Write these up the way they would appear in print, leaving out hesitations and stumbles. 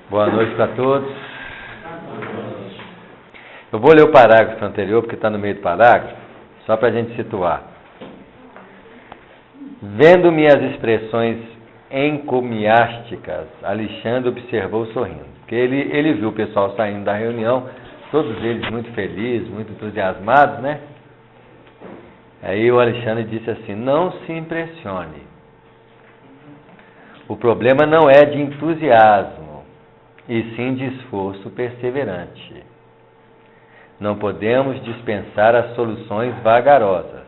Boa noite para todos. Eu vou ler o parágrafo anterior, porque está no meio do parágrafo, só para a gente situar. Vendo-me as expressões encomiásticas, Alexandre observou sorrindo. Porque ele viu o pessoal saindo da reunião, todos eles muito felizes, muito entusiasmados, né? Aí o Alexandre disse assim: não se impressione. O problema não é de entusiasmo, e sim de esforço perseverante. Não podemos dispensar as soluções vagarosas.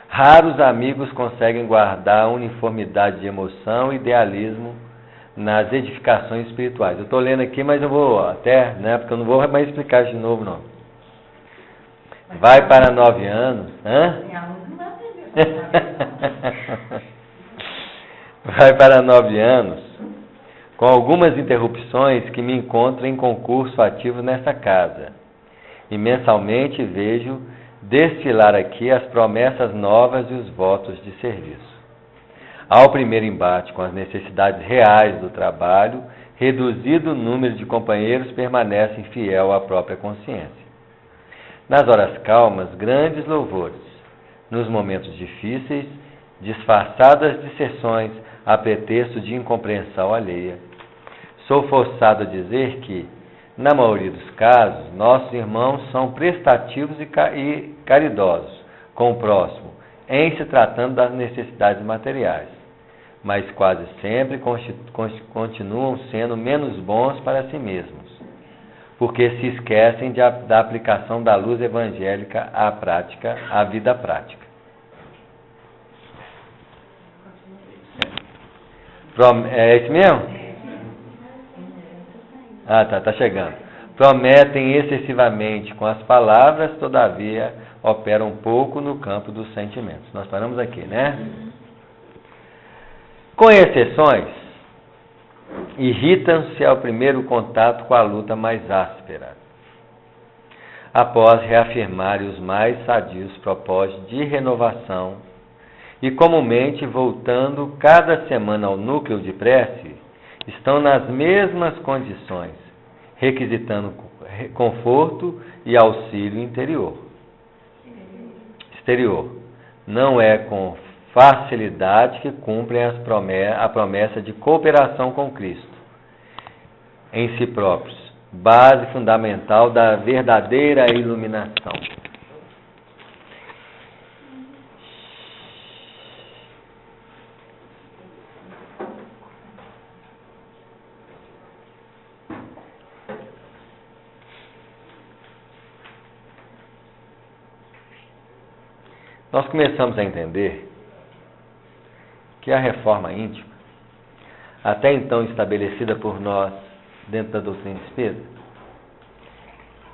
Raros amigos conseguem guardar uniformidade de emoção e idealismo nas edificações espirituais. Eu estou lendo aqui, mas eu vou até, né, porque eu não vou mais explicar de novo, não. Vai para 9 anos. Vai para 9 anos, com algumas interrupções, que me encontro em concurso ativo nesta casa. E mensalmente vejo desfilar aqui as promessas novas e os votos de serviço. Ao primeiro embate com as necessidades reais do trabalho, reduzido o número de companheiros permanecem fiel à própria consciência. Nas horas calmas, grandes louvores. Nos momentos difíceis, disfarçadas disseções a pretexto de incompreensão alheia. Sou forçado a dizer que, na maioria dos casos, nossos irmãos são prestativos e caridosos com o próximo, em se tratando das necessidades materiais, mas quase sempre continuam sendo menos bons para si mesmos, porque se esquecem da aplicação da luz evangélica à vida prática. É esse mesmo? Tá chegando. Prometem excessivamente com as palavras, todavia operam pouco no campo dos sentimentos. Nós paramos aqui, né? Com exceções, irritam-se ao primeiro contato com a luta mais áspera, após reafirmarem os mais sadios propósitos de renovação e, comumente, voltando cada semana ao núcleo de prece, estão nas mesmas condições, requisitando conforto e auxílio exterior. Não é com facilidade que cumprem a promessa de cooperação com Cristo, em si próprios, base fundamental da verdadeira iluminação. Nós começamos a entender que a reforma íntima, até então estabelecida por nós dentro da doutrina espírita,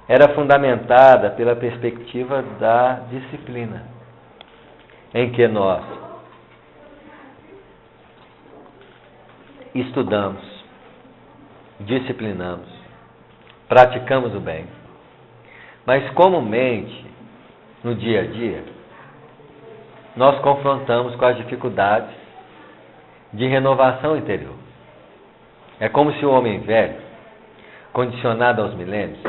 era fundamentada pela perspectiva da disciplina, em que nós estudamos, disciplinamos, praticamos o bem, mas comumente, no dia a dia, nós confrontamos com as dificuldades de renovação interior. É como se o homem velho, condicionado aos milênios,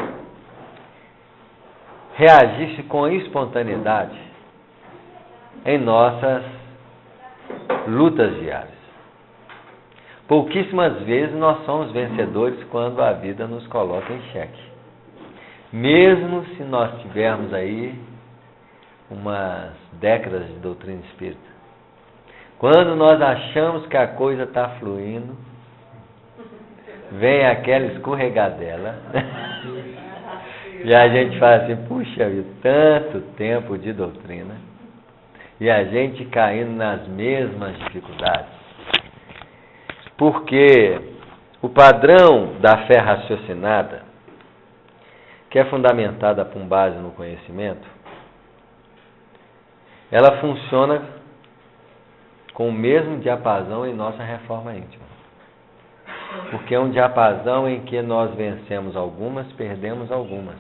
reagisse com espontaneidade em nossas lutas diárias. Pouquíssimas vezes nós somos vencedores quando a vida nos coloca em xeque. Mesmo se nós tivermos aí umas décadas de doutrina espírita. Quando nós achamos que a coisa está fluindo, vem aquela escorregadela e a gente fala assim: puxa vida, tanto tempo de doutrina e a gente caindo nas mesmas dificuldades. Porque o padrão da fé raciocinada, que é fundamentada com base no conhecimento, ela funciona com o mesmo diapasão em nossa reforma íntima. Porque é um diapasão em que nós vencemos algumas, perdemos algumas.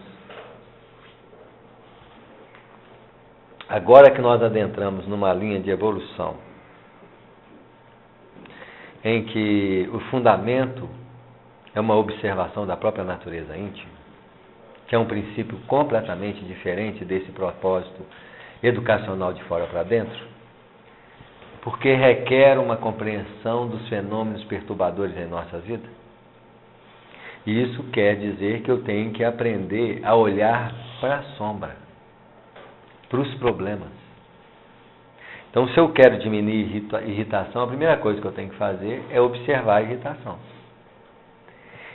Agora que nós adentramos numa linha de evolução, em que o fundamento é uma observação da própria natureza íntima, que é um princípio completamente diferente desse propósito educacional de fora para dentro, porque requer uma compreensão dos fenômenos perturbadores em nossa vida. E isso quer dizer que eu tenho que aprender a olhar para a sombra, para os problemas. Então, se eu quero diminuir irritação, a primeira coisa que eu tenho que fazer é observar a irritação.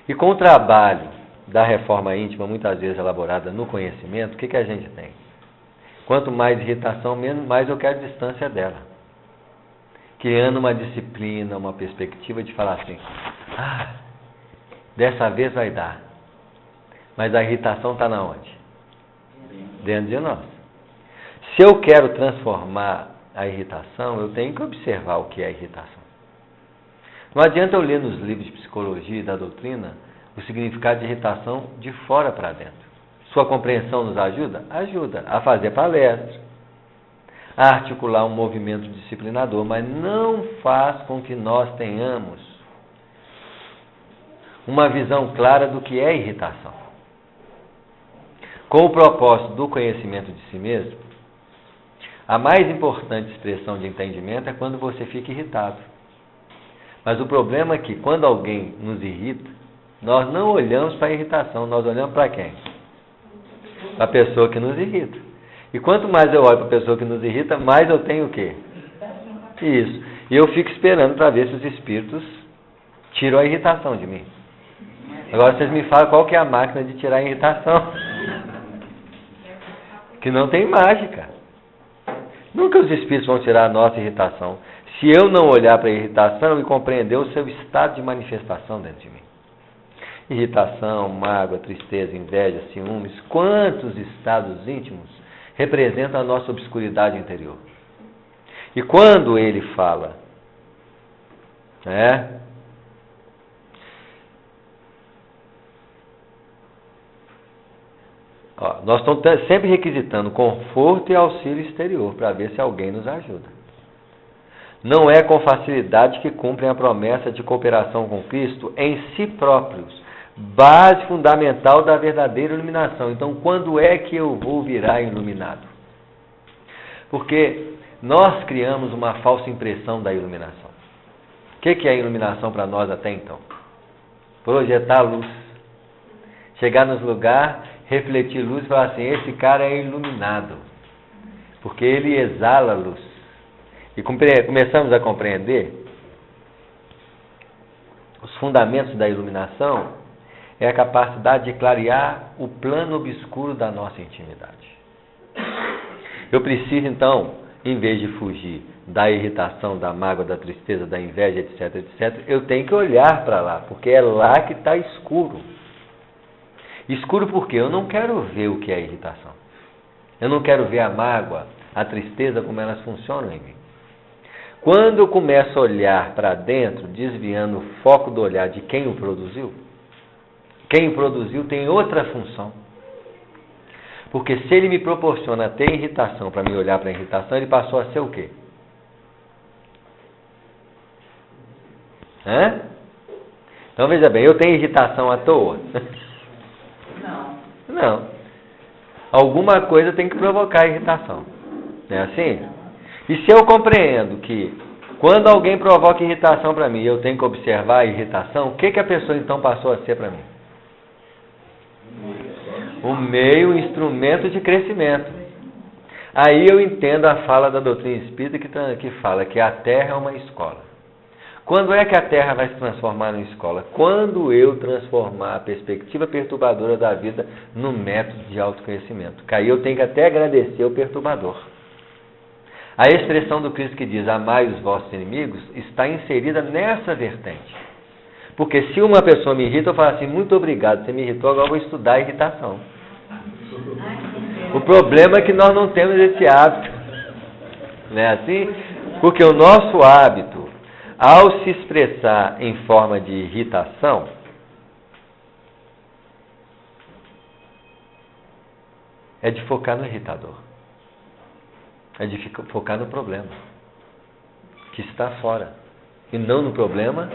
E com o trabalho da reforma íntima, muitas vezes elaborada no conhecimento, o que a gente tem? Quanto mais irritação, mais eu quero distância dela. Criando uma disciplina, uma perspectiva de falar assim, dessa vez vai dar. Mas a irritação está na onde? Dentro de nós. Se eu quero transformar a irritação, eu tenho que observar o que é irritação. Não adianta eu ler nos livros de psicologia e da doutrina o significado de irritação de fora para dentro. Sua compreensão nos ajuda? Ajuda a fazer palestra, a articular um movimento disciplinador, mas não faz com que nós tenhamos uma visão clara do que é irritação. Com o propósito do conhecimento de si mesmo, a mais importante expressão de entendimento é quando você fica irritado. Mas o problema é que quando alguém nos irrita, nós não olhamos para a irritação, nós olhamos para quem? Para a pessoa que nos irrita. E quanto mais eu olho para a pessoa que nos irrita, mais eu tenho o quê? Isso. E eu fico esperando para ver se os espíritos tiram a irritação de mim. Agora vocês me falam qual que é a máquina de tirar a irritação. Que não tem mágica. Nunca os espíritos vão tirar a nossa irritação, se eu não olhar para a irritação e compreender o seu estado de manifestação dentro de mim. Irritação, mágoa, tristeza, inveja, ciúmes, quantos estados íntimos representam a nossa obscuridade interior. E quando ele fala, nós estamos sempre requisitando conforto e auxílio exterior para ver se alguém nos ajuda. Não é com facilidade que cumprem a promessa de cooperação com Cristo em si próprios, base fundamental da verdadeira iluminação. Então, quando é que eu vou virar iluminado? Porque nós criamos uma falsa impressão da iluminação. O que é a iluminação para nós até então? Projetar luz. Chegar nos lugares, refletir luz e falar assim, esse cara é iluminado, porque ele exala luz. E começamos a compreender os fundamentos da iluminação é a capacidade de clarear o plano obscuro da nossa intimidade. Eu preciso então, em vez de fugir da irritação, da mágoa, da tristeza, da inveja, etc, etc, eu tenho que olhar para lá, porque é lá que está escuro. Escuro porque eu não quero ver o que é irritação. Eu não quero ver a mágoa, a tristeza, como elas funcionam em mim. Quando eu começo a olhar para dentro, desviando o foco do olhar de quem o produziu tem outra função. Porque se ele me proporciona ter irritação para me olhar para a irritação, ele passou a ser o quê? Então veja bem, eu tenho irritação à toa? Não. Alguma coisa tem que provocar irritação. Não é assim? E se eu compreendo que quando alguém provoca irritação para mim, eu tenho que observar a irritação, o que a pessoa então passou a ser para mim? Um meio, um instrumento de crescimento. Aí eu entendo a fala da doutrina espírita que fala que a Terra é uma escola. Quando é que a Terra vai se transformar numa escola? Quando eu transformar a perspectiva perturbadora da vida no método de autoconhecimento. Que aí eu tenho que até agradecer o perturbador. A expressão do Cristo que diz, amai os vossos inimigos, está inserida nessa vertente. Porque se uma pessoa me irrita, eu falo assim, muito obrigado, você me irritou, agora eu vou estudar a irritação. O problema é que nós não temos esse hábito. Não é assim? Porque o nosso hábito, ao se expressar em forma de irritação, é de focar no irritador. É de focar no problema que está fora. E não no problema.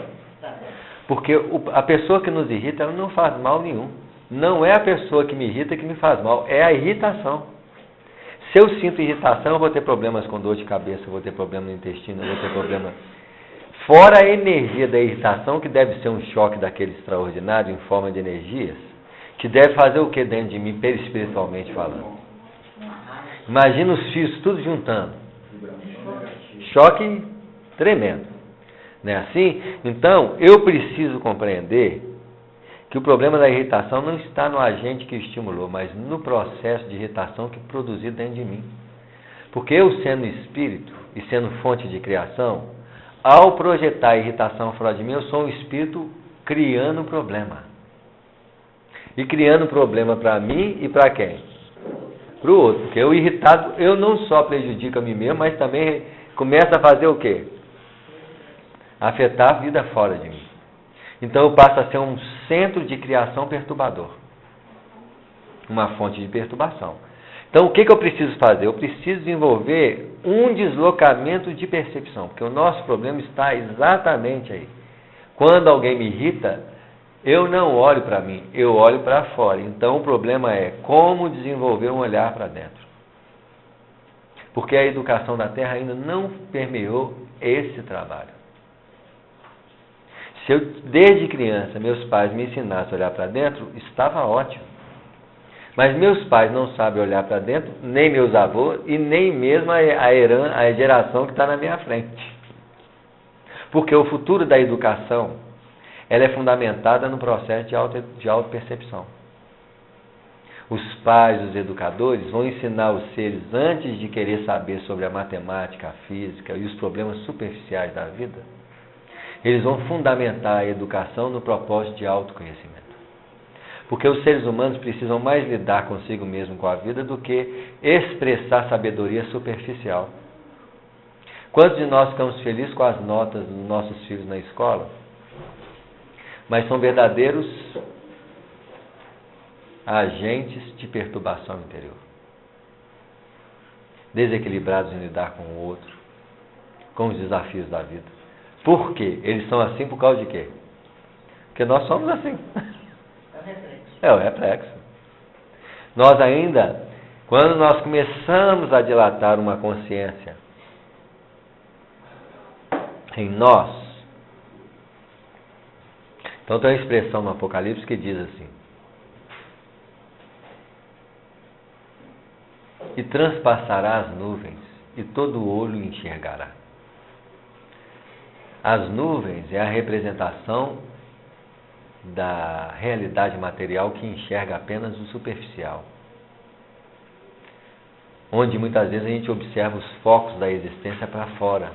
Porque a pessoa que nos irrita, ela não faz mal nenhum. Não é a pessoa que me irrita que me faz mal, é a irritação. Se eu sinto irritação, eu vou ter problemas com dor de cabeça, eu vou ter problema no intestino, eu vou ter problema... Fora a energia da irritação, que deve ser um choque daquele extraordinário em forma de energias, que deve fazer o que dentro de mim, perispiritualmente falando? Imagina os fios tudo juntando. Choque tremendo. Não é assim? Então, eu preciso compreender que o problema da irritação não está no agente que estimulou, mas no processo de irritação que produziu dentro de mim. Porque eu, sendo espírito e sendo fonte de criação, ao projetar a irritação fora de mim, eu sou um espírito criando um problema. E criando um problema para mim e para quem? Para o outro. Porque eu irritado, eu não só prejudico a mim mesmo, mas também começo a fazer o quê? Afetar a vida fora de mim. Então eu passo a ser um centro de criação perturbador. Uma fonte de perturbação. Então o que eu preciso fazer? Eu preciso desenvolver um deslocamento de percepção. Porque o nosso problema está exatamente aí. Quando alguém me irrita, eu não olho para mim, eu olho para fora. Então o problema é como desenvolver um olhar para dentro. Porque a educação da Terra ainda não permeou esse trabalho. Se eu, desde criança, meus pais me ensinassem a olhar para dentro, estava ótimo. Mas meus pais não sabem olhar para dentro, nem meus avós, e nem mesmo a geração que está na minha frente. Porque o futuro da educação, ela é fundamentada no processo de autopercepção. Os pais, os educadores, vão ensinar os seres, antes de querer saber sobre a matemática, a física e os problemas superficiais da vida, eles vão fundamentar a educação no propósito de autoconhecimento. Porque os seres humanos precisam mais lidar consigo mesmo com a vida do que expressar sabedoria superficial. Quantos de nós ficamos felizes com as notas dos nossos filhos na escola? Mas são verdadeiros agentes de perturbação interior. Desequilibrados em lidar com o outro, com os desafios da vida. Por quê? Eles são assim por causa de quê? Porque nós somos assim. É o reflexo. Nós ainda, quando nós começamos a dilatar uma consciência em nós, então tem uma expressão no Apocalipse que diz assim: e transpassará as nuvens, e todo olho enxergará. As nuvens é a representação da realidade material que enxerga apenas o superficial. Onde muitas vezes a gente observa os focos da existência para fora.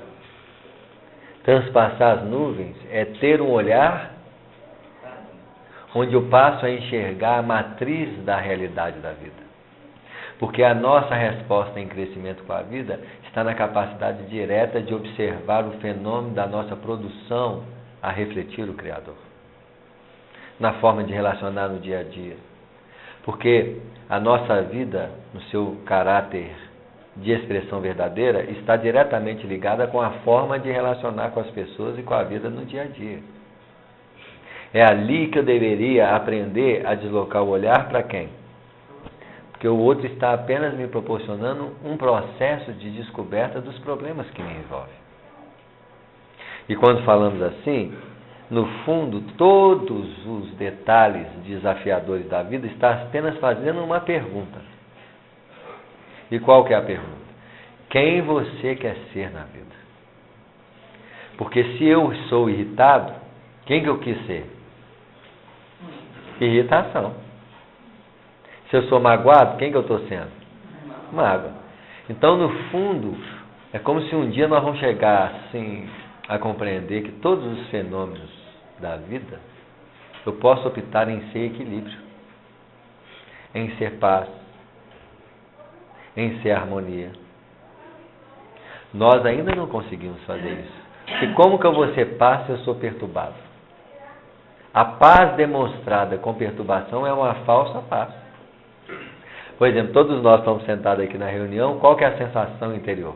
Transpassar as nuvens é ter um olhar onde eu passo a enxergar a matriz da realidade da vida. Porque a nossa resposta em crescimento com a vida está na capacidade direta de observar o fenômeno da nossa produção a refletir o Criador. Na forma de relacionar no dia a dia. Porque a nossa vida, no seu caráter de expressão verdadeira, está diretamente ligada com a forma de relacionar com as pessoas e com a vida no dia a dia. É ali que eu deveria aprender a deslocar o olhar para quem? Porque o outro está apenas me proporcionando um processo de descoberta dos problemas que me envolvem. E quando falamos assim, no fundo, todos os detalhes desafiadores da vida estão apenas fazendo uma pergunta. E qual que é a pergunta? Quem você quer ser na vida? Porque se eu sou irritado, quem que eu quis ser? Irritação. Se eu sou magoado, quem que eu estou sendo? Mágoa. Então, no fundo, é como se um dia nós vamos chegar assim a compreender que todos os fenômenos da vida, eu posso optar em ser equilíbrio, em ser paz, em ser harmonia. Nós ainda não conseguimos fazer isso. E como que eu vou ser paz se eu sou perturbado? A paz demonstrada com perturbação é uma falsa paz. Por exemplo, todos nós estamos sentados aqui na reunião, qual que é a sensação interior?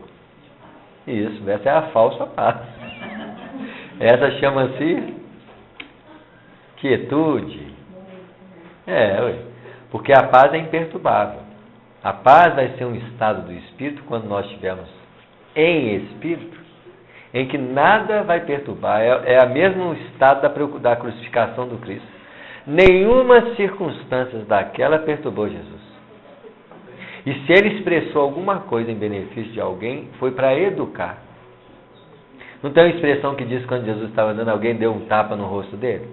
Isso, essa é a falsa paz. Essa chama-se Quietude. Ué. Porque a paz é imperturbável. A paz vai ser um estado do espírito quando nós estivermos em espírito, em que nada vai perturbar. É o mesmo estado da crucificação do Cristo. Nenhuma circunstância daquela perturbou Jesus. E se ele expressou alguma coisa em benefício de alguém, foi para educar. Não tem uma expressão que diz que quando Jesus estava andando, alguém deu um tapa no rosto dele?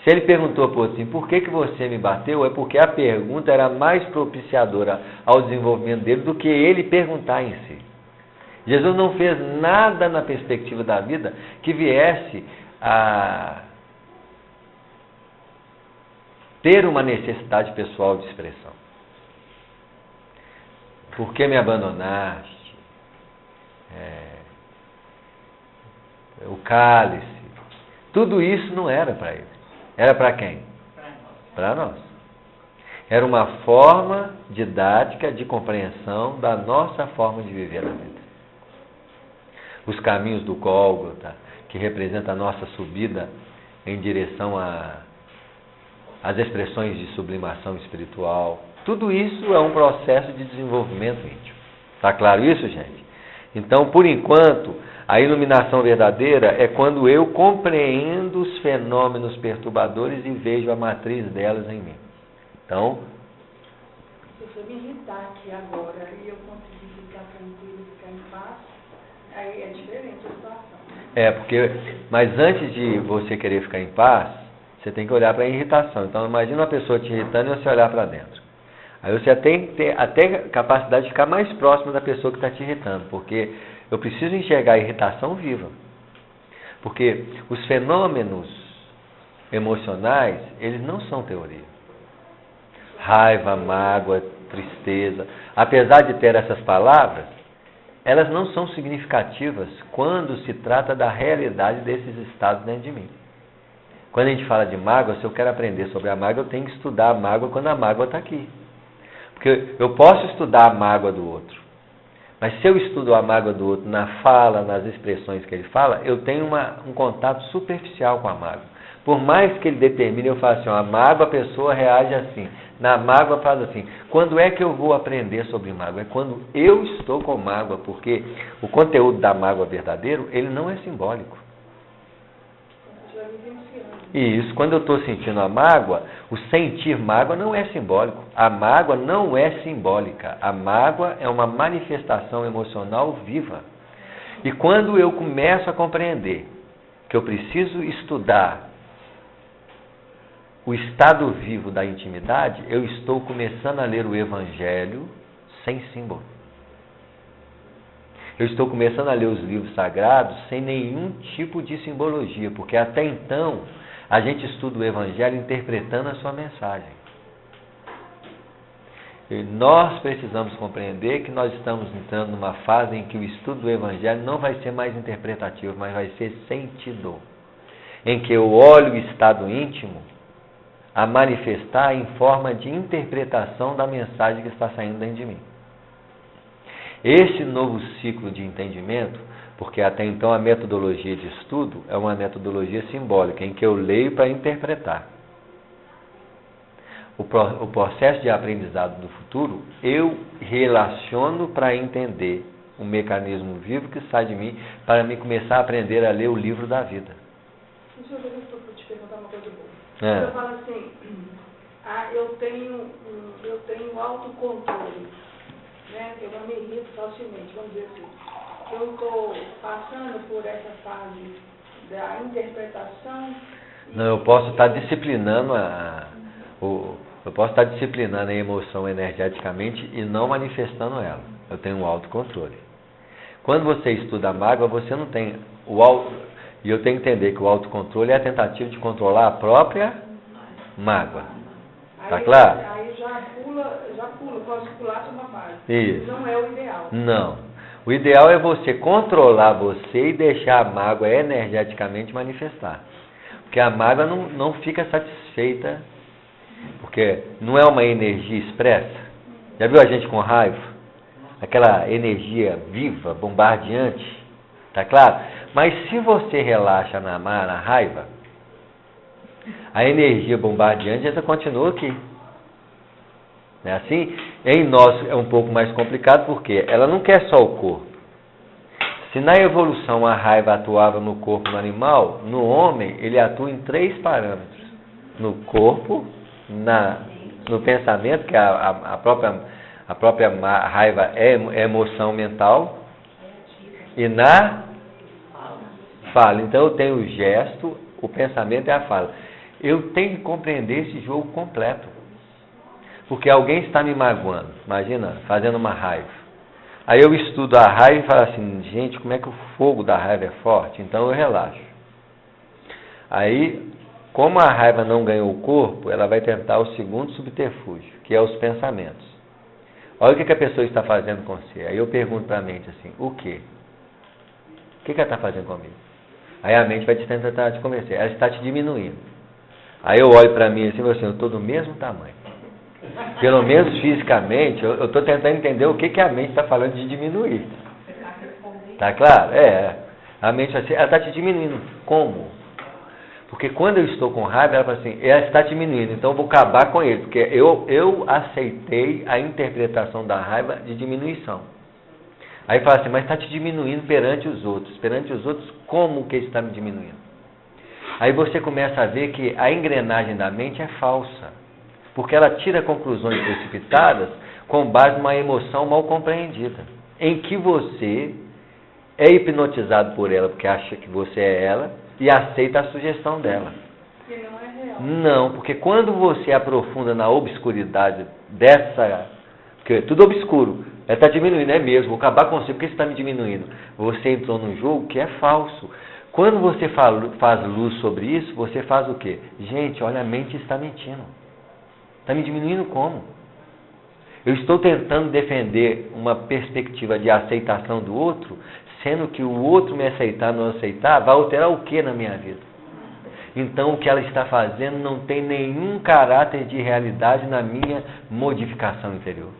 Se ele perguntou para o outro assim, por que você me bateu? É porque a pergunta era mais propiciadora ao desenvolvimento dele do que ele perguntar em si. Jesus não fez nada na perspectiva da vida que viesse a ter uma necessidade pessoal de expressão. Por que me abandonaste? O cálice. Tudo isso não era para ele. Era para quem? Para nós. Era uma forma didática de compreensão da nossa forma de viver a vida. Os caminhos do Gólgota, que representa a nossa subida em direção às expressões de sublimação espiritual. Tudo isso é um processo de desenvolvimento íntimo. Está claro isso, gente? Então, por enquanto, a iluminação verdadeira é quando eu compreendo os fenômenos perturbadores e vejo a matriz delas em mim. Então, se você me irritar aqui agora e eu conseguir ficar tranquilo, ficar em paz, aí é diferente a situação. Mas antes de você querer ficar em paz, você tem que olhar para a irritação. Então, imagina uma pessoa te irritando e você olhar para dentro. Aí você tem que ter até capacidade de ficar mais próximo da pessoa que está te irritando, porque eu preciso enxergar a irritação viva. Porque os fenômenos emocionais, eles não são teoria. Raiva, mágoa, tristeza, apesar de ter essas palavras, elas não são significativas quando se trata da realidade desses estados dentro de mim. Quando a gente fala de mágoa, se eu quero aprender sobre a mágoa, eu tenho que estudar a mágoa quando a mágoa está aqui. Porque eu posso estudar a mágoa do outro, mas se eu estudo a mágoa do outro na fala, nas expressões que ele fala, eu tenho um contato superficial com a mágoa. Por mais que ele determine, eu falo assim, a mágoa, a pessoa reage assim. Na mágoa faz assim. Quando é que eu vou aprender sobre mágoa? É quando eu estou com mágoa, porque o conteúdo da mágoa verdadeiro, ele não é simbólico. E isso, quando eu estou sentindo a mágoa, o sentir mágoa não é simbólico. A mágoa não é simbólica. A mágoa é uma manifestação emocional viva. E quando eu começo a compreender que eu preciso estudar o estado vivo da intimidade, eu estou começando a ler o Evangelho sem símbolo. Eu estou começando a ler os livros sagrados sem nenhum tipo de simbologia, porque até então a gente estuda o Evangelho interpretando a sua mensagem. E nós precisamos compreender que nós estamos entrando numa fase em que o estudo do Evangelho não vai ser mais interpretativo, mas vai ser sentido. Em que eu olho o estado íntimo a manifestar em forma de interpretação da mensagem que está saindo dentro de mim. Esse novo ciclo de entendimento, porque até então a metodologia de estudo é uma metodologia simbólica, em que eu leio para interpretar. O processo de aprendizado do futuro, eu relaciono para entender um mecanismo vivo que sai de mim, para me começar a aprender a ler o livro da vida. Deixa eu te perguntar uma coisa boa. Eu falo assim, eu tenho autocontrole, né? Eu não me irrito facilmente, vamos dizer assim. Eu estou passando por essa fase da interpretação. Não, eu posso estar disciplinando eu posso estar disciplinando a emoção energeticamente e não manifestando ela. Eu tenho um autocontrole. Quando você estuda a mágoa, você não tem e eu tenho que entender que o autocontrole é a tentativa de controlar a própria mágoa. Está claro? Aí já pula, posso pular uma fase. Isso. Não é o ideal. Não. O ideal é você controlar você e deixar a mágoa energeticamente manifestar. Porque a mágoa não fica satisfeita, porque não é uma energia expressa. Já viu a gente com raiva? Aquela energia viva, bombardeante. Tá claro? Mas se você relaxa na raiva, A energia bombardeante essa continua aqui. Não é assim? Em nós é um pouco mais complicado porque ela não quer só o corpo. Se na evolução a raiva atuava no corpo do animal, no homem ele atua em 3 parâmetros. No corpo, no pensamento, que a própria raiva é emoção mental, e na fala. Então eu tenho o gesto, o pensamento e a fala. Eu tenho que compreender esse jogo completo. Porque alguém está me magoando, imagina, fazendo uma raiva. Aí eu estudo a raiva e falo assim, gente, como é que o fogo da raiva é forte? Então eu relaxo. Aí, como a raiva não ganhou o corpo, ela vai tentar o segundo subterfúgio, que é os pensamentos. Olha o que a pessoa está fazendo com você. Aí eu pergunto para a mente assim, o quê? O que ela está fazendo comigo? Aí a mente vai tentar te convencer. Ela está te diminuindo. Aí eu olho para mim assim e falo assim, eu estou do mesmo tamanho. Pelo menos fisicamente, eu estou tentando entender o que a mente está falando de diminuir. Tá claro? A mente assim, ela está te diminuindo. Como? Porque quando eu estou com raiva, ela fala assim, ela está diminuindo, então eu vou acabar com ele. Porque eu aceitei a interpretação da raiva de diminuição. Aí fala assim, mas está te diminuindo perante os outros. Perante os outros, como que está me diminuindo? Aí você começa a ver que a engrenagem da mente é falsa. Porque ela tira conclusões precipitadas com base numa emoção mal compreendida. Em que você é hipnotizado por ela, porque acha que você é ela, e aceita a sugestão dela. Que não é real. Não, porque quando você aprofunda na obscuridade dessa... Porque é tudo obscuro. Ela está diminuindo, é mesmo, vou acabar com você, porque você está me diminuindo. Você entrou num jogo que é falso. Quando você faz luz sobre isso, você faz o quê? Gente, olha, a mente está mentindo. Está me diminuindo como? Eu estou tentando defender uma perspectiva de aceitação do outro, sendo que o outro me aceitar, não aceitar, vai alterar o que na minha vida? Então o que ela está fazendo não tem nenhum caráter de realidade na minha modificação interior.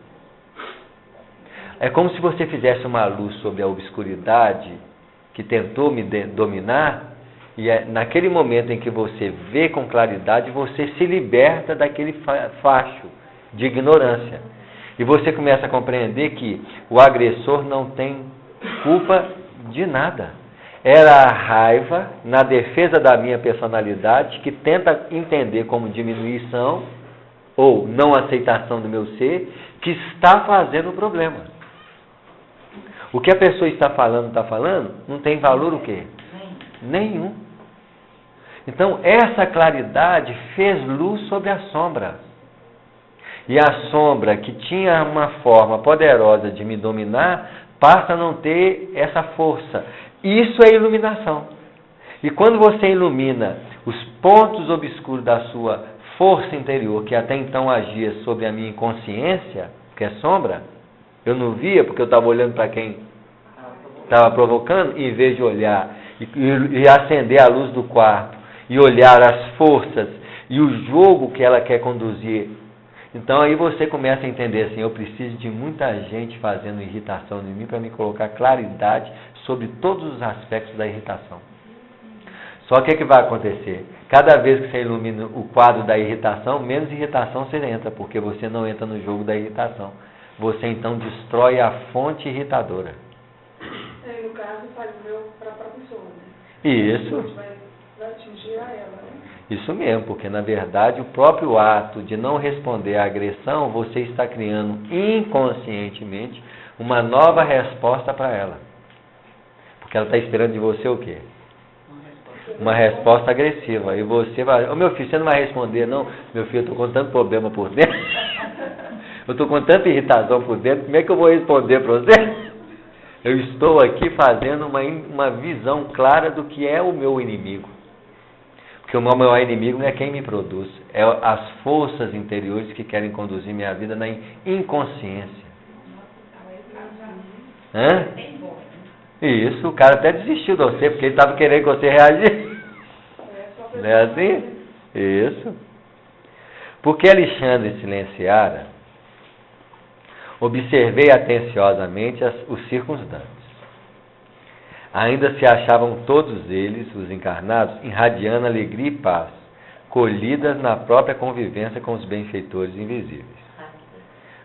É como se você fizesse uma luz sobre a obscuridade que tentou me dominar, e naquele momento em que você vê com claridade, você se liberta daquele facho de ignorância. E você começa a compreender que o agressor não tem culpa de nada. Era a raiva, na defesa da minha personalidade, que tenta entender como diminuição ou não aceitação do meu ser, que está fazendo o problema. O que a pessoa está falando, não tem valor o quê? Nenhum. Então, essa claridade fez luz sobre a sombra. E a sombra, que tinha uma forma poderosa de me dominar, passa a não ter essa força. Isso é iluminação. E quando você ilumina os pontos obscuros da sua força interior, que até então agia sobre a minha inconsciência, que é sombra, eu não via porque eu estava olhando para quem estava provocando, em vez de olhar e acender a luz do quarto, e olhar as forças e o jogo que ela quer conduzir. Então aí você começa a entender assim, eu preciso de muita gente fazendo irritação em mim para me colocar claridade sobre todos os aspectos da irritação. Só que o que vai acontecer? Cada vez que você ilumina o quadro da irritação, menos irritação você entra, porque você não entra no jogo da irritação. Você então destrói a fonte irritadora. No caso, faz para a própria pessoa, né? Isso. Vai atingir a ela, né? Isso mesmo, porque na verdade o próprio ato de não responder à agressão, você está criando inconscientemente uma nova resposta para ela. Porque ela está esperando de você o quê? Uma resposta agressiva. E você vai, ô meu filho, você não vai responder não? Meu filho, eu estou com tanto problema por dentro. Eu estou com tanta irritação por dentro, como é que eu vou responder para você? Eu estou aqui fazendo uma visão clara do que é o meu inimigo. Porque o meu maior inimigo não é quem me produz, é as forças interiores que querem conduzir minha vida na inconsciência. Hã? Isso, o cara até desistiu de você, porque ele estava querendo que você reagisse. Não é assim? Isso. Porque Alexandre silenciara, observei atenciosamente os circunstantes. Ainda se achavam todos eles, os encarnados, irradiando alegria e paz, colhidas na própria convivência com os benfeitores invisíveis.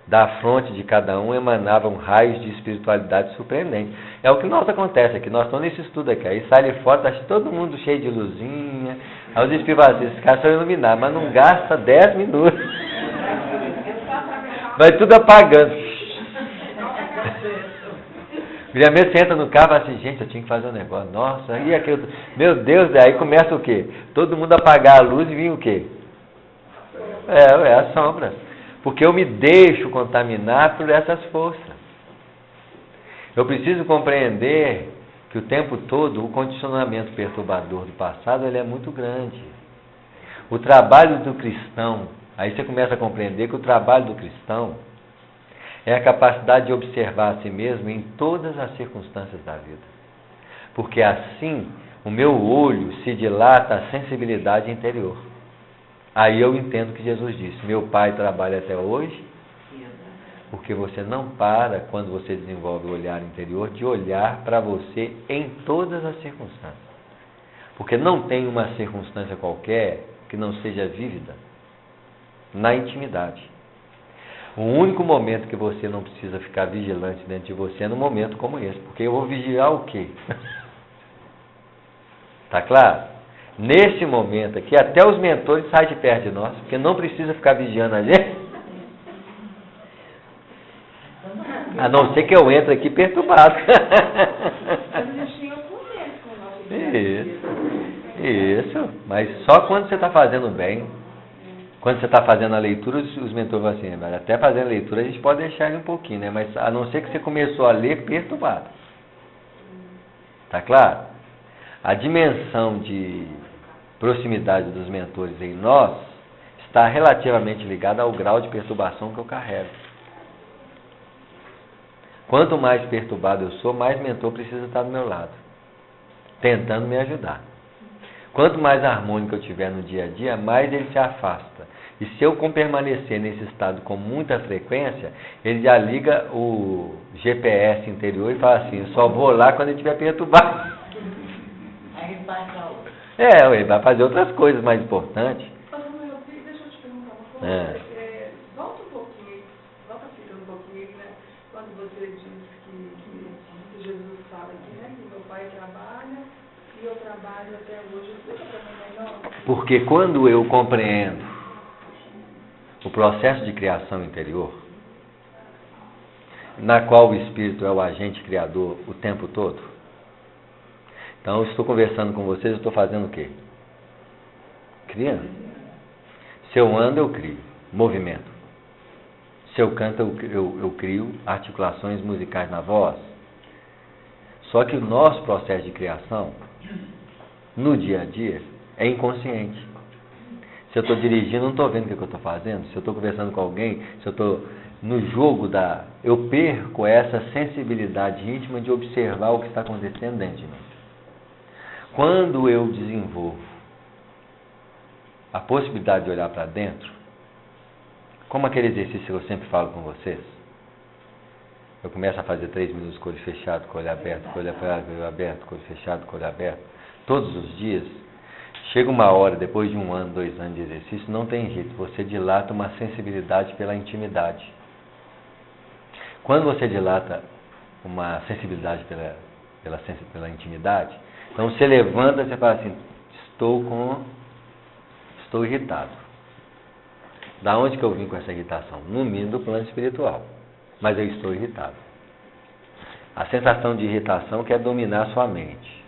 Da fronte de cada um emanavam raios de espiritualidade surpreendente. É o que nós acontece aqui, nós estamos nesse estudo aqui, aí sai ali fora, está todo mundo cheio de luzinha, aí os espíritos falam assim, esses caras são iluminados, mas não gasta 10 minutos. Vai tudo apagando. Primeiro você entra no carro e fala assim, gente, eu tinha que fazer um negócio, nossa, e aquilo, meu Deus, aí começa o quê? Todo mundo apagar a luz e vir o quê? É a sombra. Porque eu me deixo contaminar por essas forças. Eu preciso compreender que o tempo todo o condicionamento perturbador do passado ele é muito grande. O trabalho do cristão, aí você começa a compreender que o trabalho do cristão é a capacidade de observar a si mesmo em todas as circunstâncias da vida. Porque assim o meu olho se dilata à sensibilidade interior. Aí eu entendo que Jesus disse, meu Pai trabalha até hoje, porque você não para, quando você desenvolve o olhar interior, de olhar para você em todas as circunstâncias. Porque não tem uma circunstância qualquer que não seja vívida na intimidade. O único momento que você não precisa ficar vigilante dentro de você é num momento como esse, porque eu vou vigiar o quê? Tá claro? Nesse momento aqui, até os mentores saem de perto de nós, porque não precisa ficar vigiando a gente. A não ser que eu entre aqui perturbado. Isso. Mas só quando você está fazendo bem, quando você está fazendo a leitura, os mentores vão assim, mas até fazendo a leitura a gente pode deixar ele um pouquinho, né? Mas a não ser que você começou a ler perturbado. Tá claro? A dimensão de proximidade dos mentores em nós está relativamente ligada ao grau de perturbação que eu carrego. Quanto mais perturbado eu sou, mais mentor precisa estar do meu lado, tentando me ajudar. Quanto mais harmônico eu tiver no dia a dia, mais ele se afasta. E se eu permanecer nesse estado com muita frequência, ele já liga o GPS interior e fala assim, eu só vou lá quando ele estiver perturbado. Ele vai fazer outras coisas mais importantes. Deixa eu te perguntar uma coisa. Volta um pouquinho, um pouquinho, né? Quando você diz que Jesus fala aqui, né? Que meu Pai trabalha e eu trabalho até hoje. Explica para mim melhor. Porque quando eu compreendo o processo de criação interior, na qual o Espírito é o agente criador o tempo todo, então, eu estou conversando com vocês, eu estou fazendo o quê? Criando. Se eu ando, eu crio movimento. Se eu canto, eu crio articulações musicais na voz. Só que o nosso processo de criação, no dia a dia, é inconsciente. Se eu estou dirigindo, não estou vendo o que eu estou fazendo. Se eu estou conversando com alguém, se eu estou no jogo eu perco essa sensibilidade íntima de observar o que está acontecendo dentro de mim. Quando eu desenvolvo a possibilidade de olhar para dentro, como aquele exercício que eu sempre falo com vocês, eu começo a fazer 3 minutos com o olho fechado, com o olho aberto, com o olho aberto, com o olho fechado, com o olho aberto, todos os dias, chega uma hora, depois de 1 ano, 2 anos de exercício, não tem jeito, você dilata uma sensibilidade pela intimidade. Quando você dilata uma sensibilidade pela intimidade, então você levanta e você fala assim, estou irritado. Da onde que eu vim com essa irritação? No mínimo do plano espiritual. Mas eu estou irritado. A sensação de irritação quer dominar a sua mente.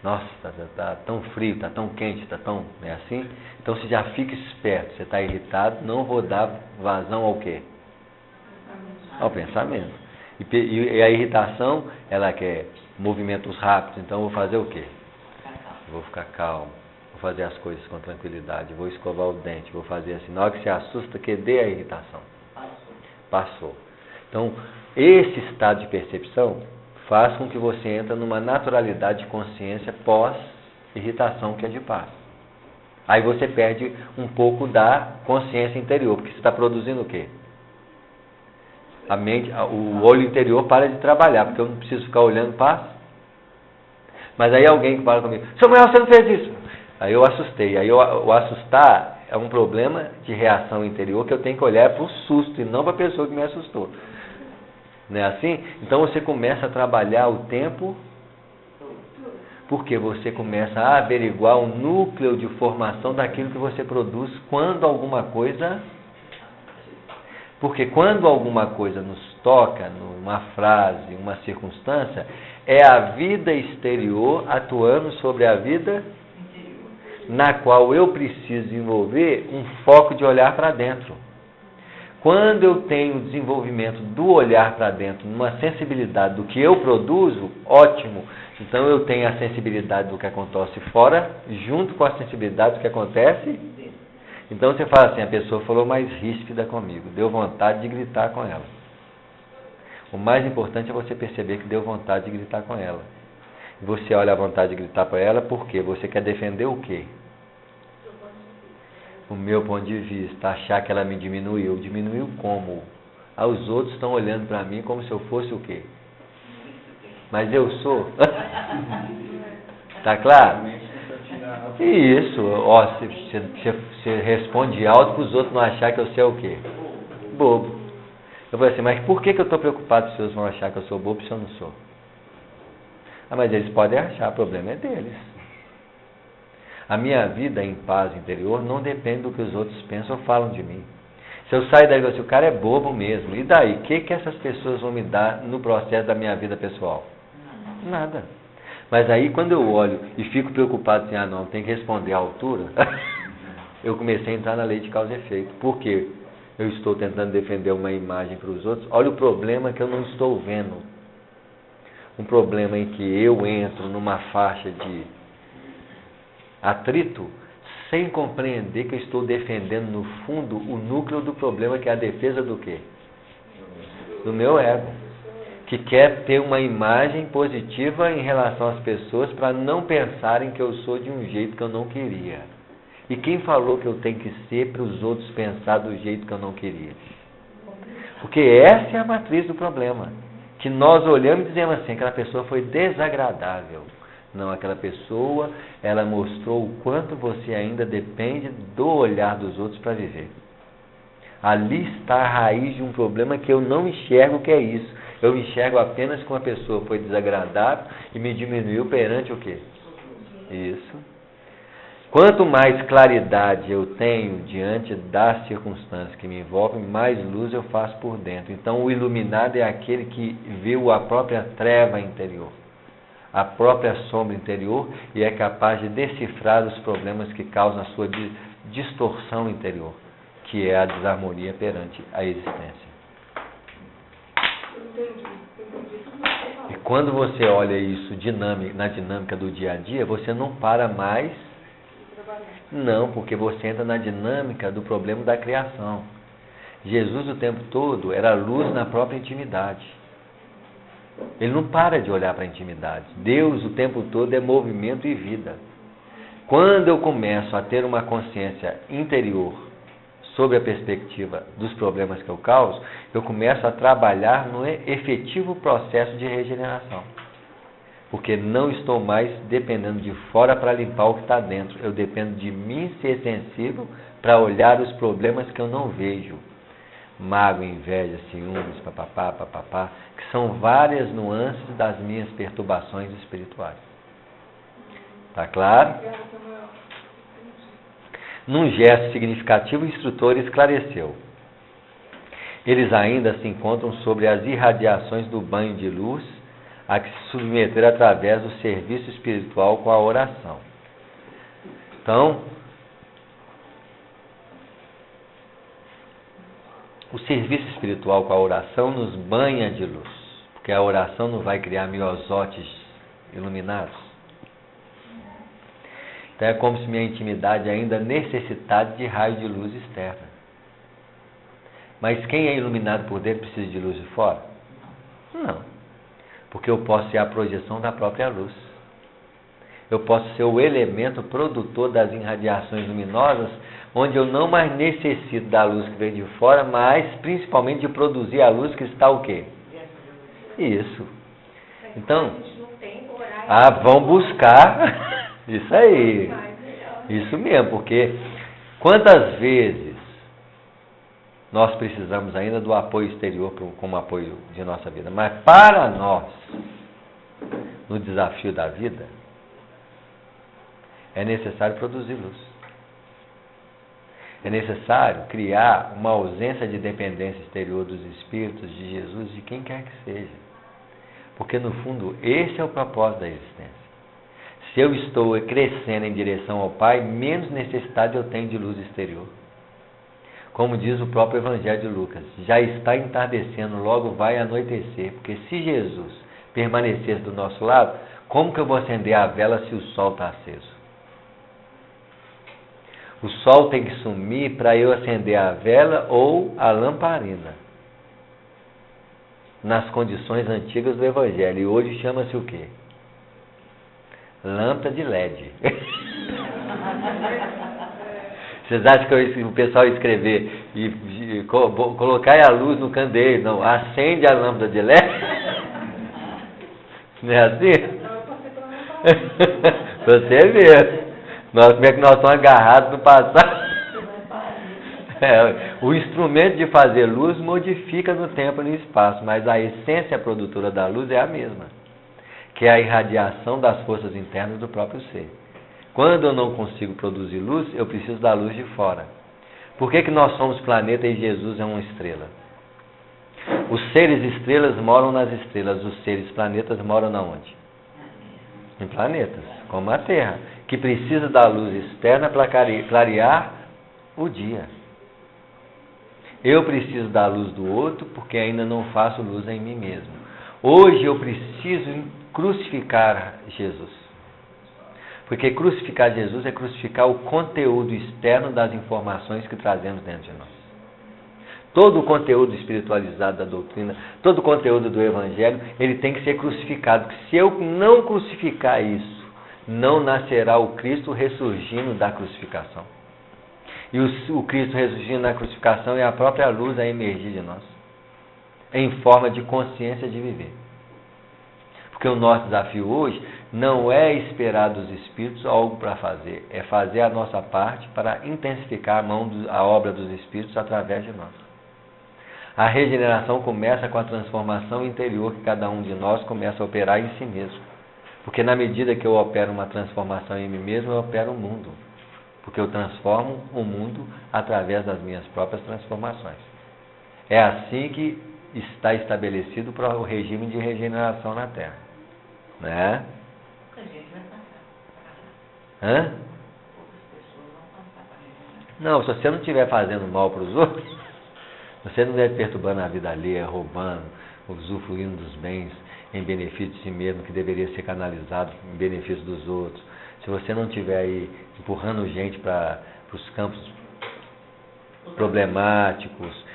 Nossa, está tão frio, está tão quente, está tão... É assim? Então você já fica esperto, você está irritado, não vou dar vazão ao quê? Ao pensamento. E a irritação, ela quer movimentos rápidos, então eu vou fazer o quê? Eu vou ficar calmo, vou fazer as coisas com tranquilidade, vou escovar o dente, vou fazer assim. Na hora que se assusta, que dê a irritação. Passou. Então, esse estado de percepção faz com que você entre numa naturalidade de consciência pós-irritação que é de paz. Aí você perde um pouco da consciência interior, porque você está produzindo o quê? A mente, o olho interior para de trabalhar, porque eu não preciso ficar olhando paz. Mas aí alguém que fala comigo, Samuel, você não fez isso. Aí eu assustei. Aí o assustar é um problema de reação interior que eu tenho que olhar para o susto e não para a pessoa que me assustou. Não é assim? Então você começa a trabalhar o tempo, porque você começa a averiguar o núcleo de formação daquilo que você produz quando alguma coisa... Porque quando alguma coisa nos toca, numa frase, uma circunstância, é a vida exterior atuando sobre a vida na qual eu preciso desenvolver um foco de olhar para dentro. Quando eu tenho o desenvolvimento do olhar para dentro, numa sensibilidade do que eu produzo, ótimo. Então eu tenho a sensibilidade do que acontece fora, junto com a sensibilidade do que acontece. Então você fala assim, a pessoa falou mais ríspida comigo, deu vontade de gritar com ela. O mais importante é você perceber que deu vontade de gritar com ela. Você olha a vontade de gritar para ela, por quê? Você quer defender o quê? O meu ponto de vista, achar que ela me diminuiu. Diminuiu como? Os outros estão olhando para mim como se eu fosse o quê? Mas eu sou. Tá claro? Isso. Ó, você responde alto para os outros não achar que eu sei o quê? Bobo. Eu falei assim, mas por que eu estou preocupado se os outros vão achar que eu sou bobo se eu não sou? Mas eles podem achar, o problema é deles. A minha vida em paz interior não depende do que os outros pensam ou falam de mim. Se eu sair daí e digo assim, o cara é bobo mesmo, e daí? O que essas pessoas vão me dar no processo da minha vida pessoal? Nada. Mas aí quando eu olho e fico preocupado assim, não, tem que responder à altura, eu comecei a entrar na lei de causa e efeito. Por quê? Eu estou tentando defender uma imagem para os outros. Olha o problema que eu não estou vendo. Um problema em que eu entro numa faixa de atrito, sem compreender que eu estou defendendo, no fundo, o núcleo do problema, que é a defesa do quê? Do meu ego. Que quer ter uma imagem positiva em relação às pessoas para não pensarem que eu sou de um jeito que eu não queria. E quem falou que eu tenho que ser para os outros pensar do jeito que eu não queria? Porque essa é a matriz do problema. Que nós olhamos e dizemos assim, aquela pessoa foi desagradável. Não, aquela pessoa, ela mostrou o quanto você ainda depende do olhar dos outros para viver. Ali está a raiz de um problema que eu não enxergo que é isso. Eu enxergo apenas que uma pessoa foi desagradável e me diminuiu perante o quê? Isso. Quanto mais claridade eu tenho diante das circunstâncias que me envolvem, mais luz eu faço por dentro. Então o iluminado é aquele que viu a própria treva interior, a própria sombra interior, e é capaz de decifrar os problemas que causam a sua distorção interior, que é a desarmonia perante a existência. E quando você olha isso na dinâmica do dia a dia, você não para mais. Não, porque você entra na dinâmica do problema da criação. Jesus o tempo todo era luz na própria intimidade. Ele não para de olhar para a intimidade. Deus o tempo todo é movimento e vida. Quando eu começo a ter uma consciência interior sobre a perspectiva dos problemas que eu causo, eu começo a trabalhar no efetivo processo de regeneração. Porque não estou mais dependendo de fora para limpar o que está dentro. Eu dependo de mim ser sensível para olhar os problemas que eu não vejo. Mágoa, inveja, ciúmes, papapá, que são várias nuances das minhas perturbações espirituais. Está claro? Num gesto significativo, o instrutor esclareceu. Eles ainda se encontram sobre as irradiações do banho de luz a que se submeter através do serviço espiritual com a oração. Então, o serviço espiritual com a oração nos banha de luz, porque a oração não vai criar miosotes iluminados. Então é como se minha intimidade ainda necessitasse de raio de luz externa. Mas quem é iluminado por dentro precisa de luz de fora? Não. Porque eu posso ser a projeção da própria luz. Eu posso ser o elemento produtor das irradiações luminosas, onde eu não mais necessito da luz que vem de fora, mas principalmente de produzir a luz que está o quê? Isso. Então, vão buscar isso aí. Isso mesmo, porque quantas vezes nós precisamos ainda do apoio exterior como apoio de nossa vida, mas para nós, no desafio da vida, é necessário produzir luz. É necessário criar uma ausência de dependência exterior dos Espíritos, de Jesus, de quem quer que seja. Porque, no fundo, esse é o propósito da existência. Se eu estou crescendo em direção ao Pai, menos necessidade eu tenho de luz exterior. Como diz o próprio Evangelho de Lucas, já está entardecendo, logo vai anoitecer. Porque se Jesus permanecesse do nosso lado, como que eu vou acender a vela se o sol está aceso? O sol tem que sumir para eu acender a vela ou a lamparina. Nas condições antigas do Evangelho. E hoje chama-se o quê? Lâmpada de LED. Vocês acham que o pessoal escrever e colocar a luz no candeeiro? Não, acende a lâmpada de LED? Não é assim? Você vê. Como é que nós estamos agarrados no passado? O instrumento de fazer luz modifica no tempo e no espaço, mas a essência produtora da luz é a mesma, que é a irradiação das forças internas do próprio ser. Quando eu não consigo produzir luz, eu preciso da luz de fora. Por que nós somos planeta e Jesus é uma estrela? Os seres estrelas moram nas estrelas, os seres planetas moram na onde? Em planetas, como a Terra, que precisa da luz externa para clarear o dia. Eu preciso da luz do outro porque ainda não faço luz em mim mesmo. Hoje eu preciso crucificar Jesus. Porque crucificar Jesus é crucificar o conteúdo externo das informações que trazemos dentro de nós. Todo o conteúdo espiritualizado da doutrina, todo o conteúdo do Evangelho, ele tem que ser crucificado. Porque se eu não crucificar isso, não nascerá o Cristo ressurgindo da crucificação. E o Cristo ressurgindo da crucificação é a própria luz a emergir de nós, em forma de consciência de viver. Porque o nosso desafio hoje não é esperar dos Espíritos algo para fazer, é fazer a nossa parte para intensificar a obra dos Espíritos através de nós. A regeneração começa com a transformação interior que cada um de nós começa a operar em si mesmo. Porque na medida que eu opero uma transformação em mim mesmo, eu opero o mundo. Porque eu transformo o mundo através das minhas próprias transformações. É assim que está estabelecido para o regime de regeneração na Terra. Né? Hã? Não, se você não estiver fazendo mal para os outros, você não deve perturbando a vida alheia, roubando, usufruindo dos bens em benefício de si mesmo, que deveria ser canalizado em benefício dos outros. Se você não estiver aí empurrando gente para os campos problemáticos,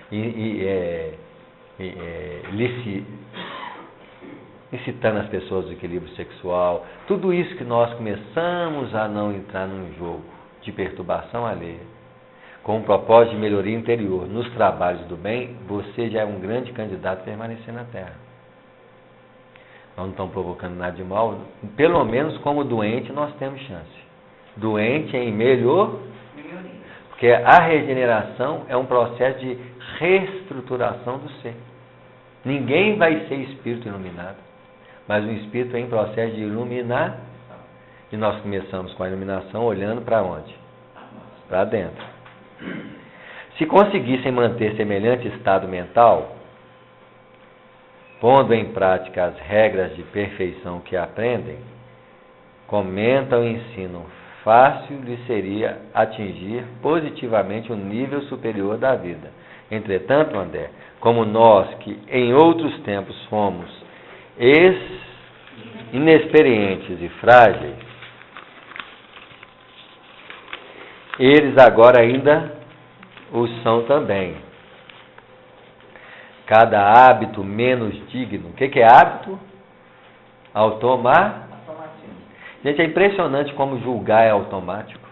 incitando as pessoas ao equilíbrio sexual, tudo isso que nós começamos a não entrar num jogo de perturbação alheia, com o propósito de melhoria interior nos trabalhos do bem, você já é um grande candidato a permanecer na Terra. Nós não estamos provocando nada de mal, pelo menos como doente nós temos chance. Doente em melhoria. Porque a regeneração é um processo de reestruturação do ser. Ninguém vai ser espírito iluminado, mas o espírito é em processo de iluminar. E nós começamos com a iluminação olhando para onde? Para dentro. Se conseguissem manter semelhante estado mental, pondo em prática as regras de perfeição que aprendem, comentam e ensinam, fácil lhe seria atingir positivamente o nível superior da vida. Entretanto, André, como nós que em outros tempos fomos inexperientes e frágeis, eles agora ainda o são também. Cada hábito menos digno. O que é hábito? Automatismo. Gente, é impressionante como julgar é automático.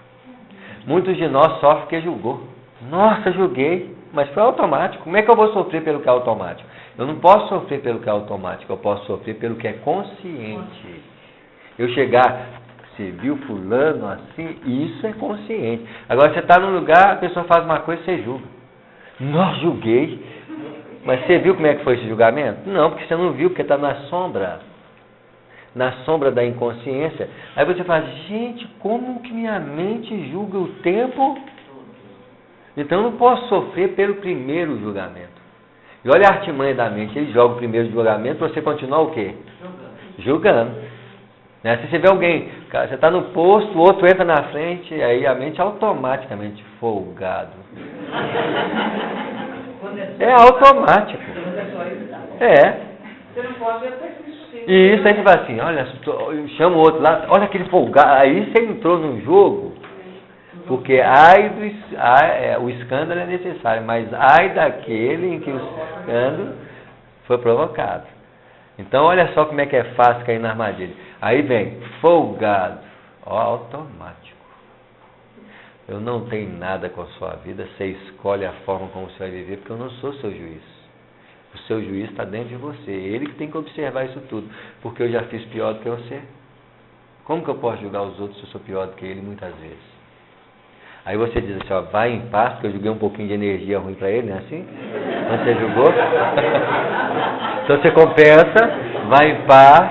Muitos de nós sofrem porque julgou. Nossa, julguei, mas foi automático. Como é que eu vou sofrer pelo que é automático? Eu não posso sofrer pelo que é automático, eu posso sofrer pelo que é consciente. Eu chegar você viu fulano assim, isso é consciente. Agora você está num lugar, a pessoa faz uma coisa e você julga. Não, julguei. Mas você viu como é que foi esse julgamento? Não, porque você não viu, porque está na sombra. Na sombra da inconsciência. Aí você fala, gente, como que minha mente julga o tempo? Então eu não posso sofrer pelo primeiro julgamento. E olha a artimanha da mente, ele joga o primeiro julgamento para você continuar o quê? Julgando. Né? Se você vê alguém, cara, você está no posto, o outro entra na frente, aí a mente automaticamente, folgado. É automático. É. Você não pode até assistir. E isso aí você fala assim, olha, chama o outro lá, olha aquele folgado, aí você entrou no jogo, porque o escândalo é necessário, mas ai daquele em que o escândalo foi provocado. Então olha só como é que é fácil cair na armadilha. Aí vem, folgado, automático. Eu não tenho nada com a sua vida, você escolhe a forma como você vai viver, porque eu não sou seu juiz. O seu juiz está dentro de você. Ele que tem que observar isso tudo. Porque eu já fiz pior do que você. Como que eu posso julgar os outros se eu sou pior do que ele muitas vezes? Aí você diz assim, ó, vai em paz, porque eu joguei um pouquinho de energia ruim para ele, não é assim? Quando você julgou? Então você compensa, vai em paz.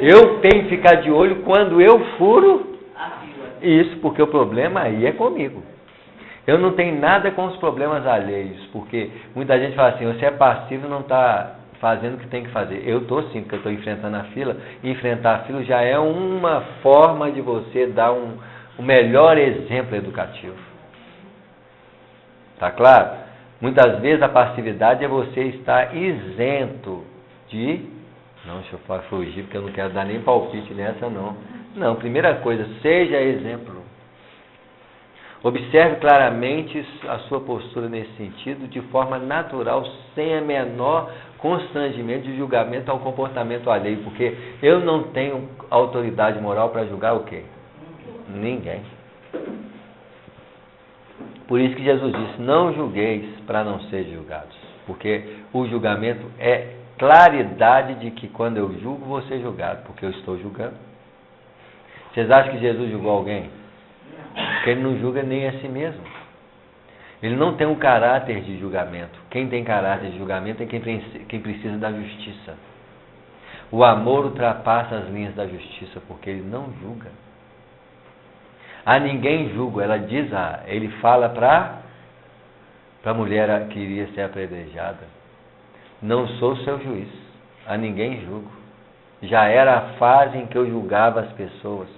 Eu tenho que ficar de olho quando eu furo isso, porque o problema aí é comigo. Eu não tenho nada com os problemas alheios, porque muita gente fala assim, você é passivo e não está fazendo o que tem que fazer. Eu estou sim, porque eu estou enfrentando a fila, e enfrentar a fila já é uma forma de você dar um melhor exemplo educativo. Tá claro? Muitas vezes a passividade é você estar isento de... Não, deixa eu fugir, porque eu não quero dar nem palpite nessa não. Não, primeira coisa, seja exemplo. Observe claramente a sua postura nesse sentido, de forma natural, sem a menor constrangimento de julgamento ao comportamento alheio, porque eu não tenho autoridade moral para julgar o quê? Ninguém. Por isso que Jesus disse, não julgueis para não ser julgados, porque o julgamento é claridade de que quando eu julgo, vou ser julgado, porque eu estou julgando. Vocês acham que Jesus julgou alguém? Porque ele não julga nem a si mesmo. Ele não tem um caráter de julgamento. Quem tem caráter de julgamento é quem precisa da justiça. O amor ultrapassa as linhas da justiça, porque ele não julga. A ninguém julga, ele fala para a mulher que iria ser apedrejada. Não sou seu juiz, a ninguém julgo. Já era a fase em que eu julgava as pessoas.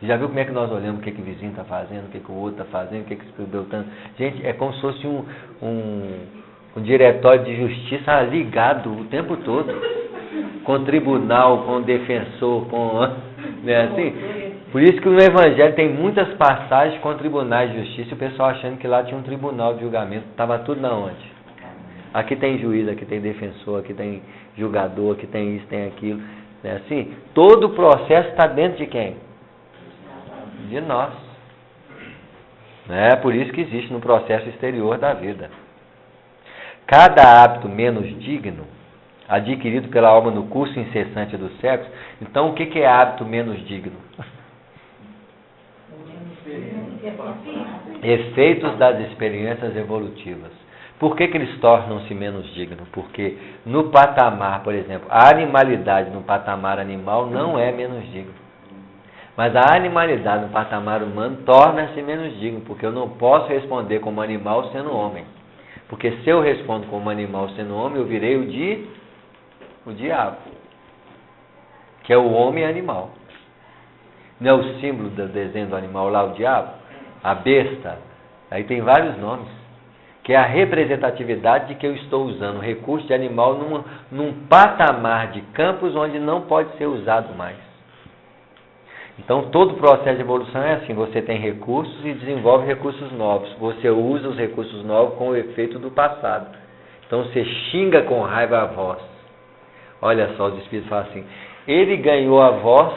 Já viu como é que nós olhamos o que o vizinho está fazendo, o que o outro está fazendo, o que esse Beltrano... Gente, é como se fosse um diretório de justiça ligado o tempo todo. Com tribunal, com defensor, com... Não é assim? Por isso que no Evangelho tem muitas passagens com tribunais de justiça e o pessoal achando que lá tinha um tribunal de julgamento. Estava tudo na onde? Aqui tem juiz, aqui tem defensor, aqui tem julgador, aqui tem isso, tem aquilo. Não é assim? Todo o processo está dentro de quem? De nós. É por isso que existe no processo exterior da vida. Cada hábito menos digno, adquirido pela alma no curso incessante do sexo, então o que é hábito menos digno? Efeitos das experiências evolutivas. Por que eles tornam-se menos dignos? Porque no patamar, por exemplo, a animalidade no patamar animal não é menos digno. Mas a animalidade no patamar humano torna-se menos digno, porque eu não posso responder como animal sendo homem. Porque se eu respondo como animal sendo homem, eu virei o diabo, que é o homem animal. Não é o símbolo do desenho do animal lá, o diabo? A besta. Aí tem vários nomes. Que é a representatividade de que eu estou usando o recurso de animal num patamar de campos onde não pode ser usado mais. Então, todo o processo de evolução é assim, você tem recursos e desenvolve recursos novos. Você usa os recursos novos com o efeito do passado. Então, você xinga com raiva a voz. Olha só, os Espíritos falam assim, ele ganhou a voz,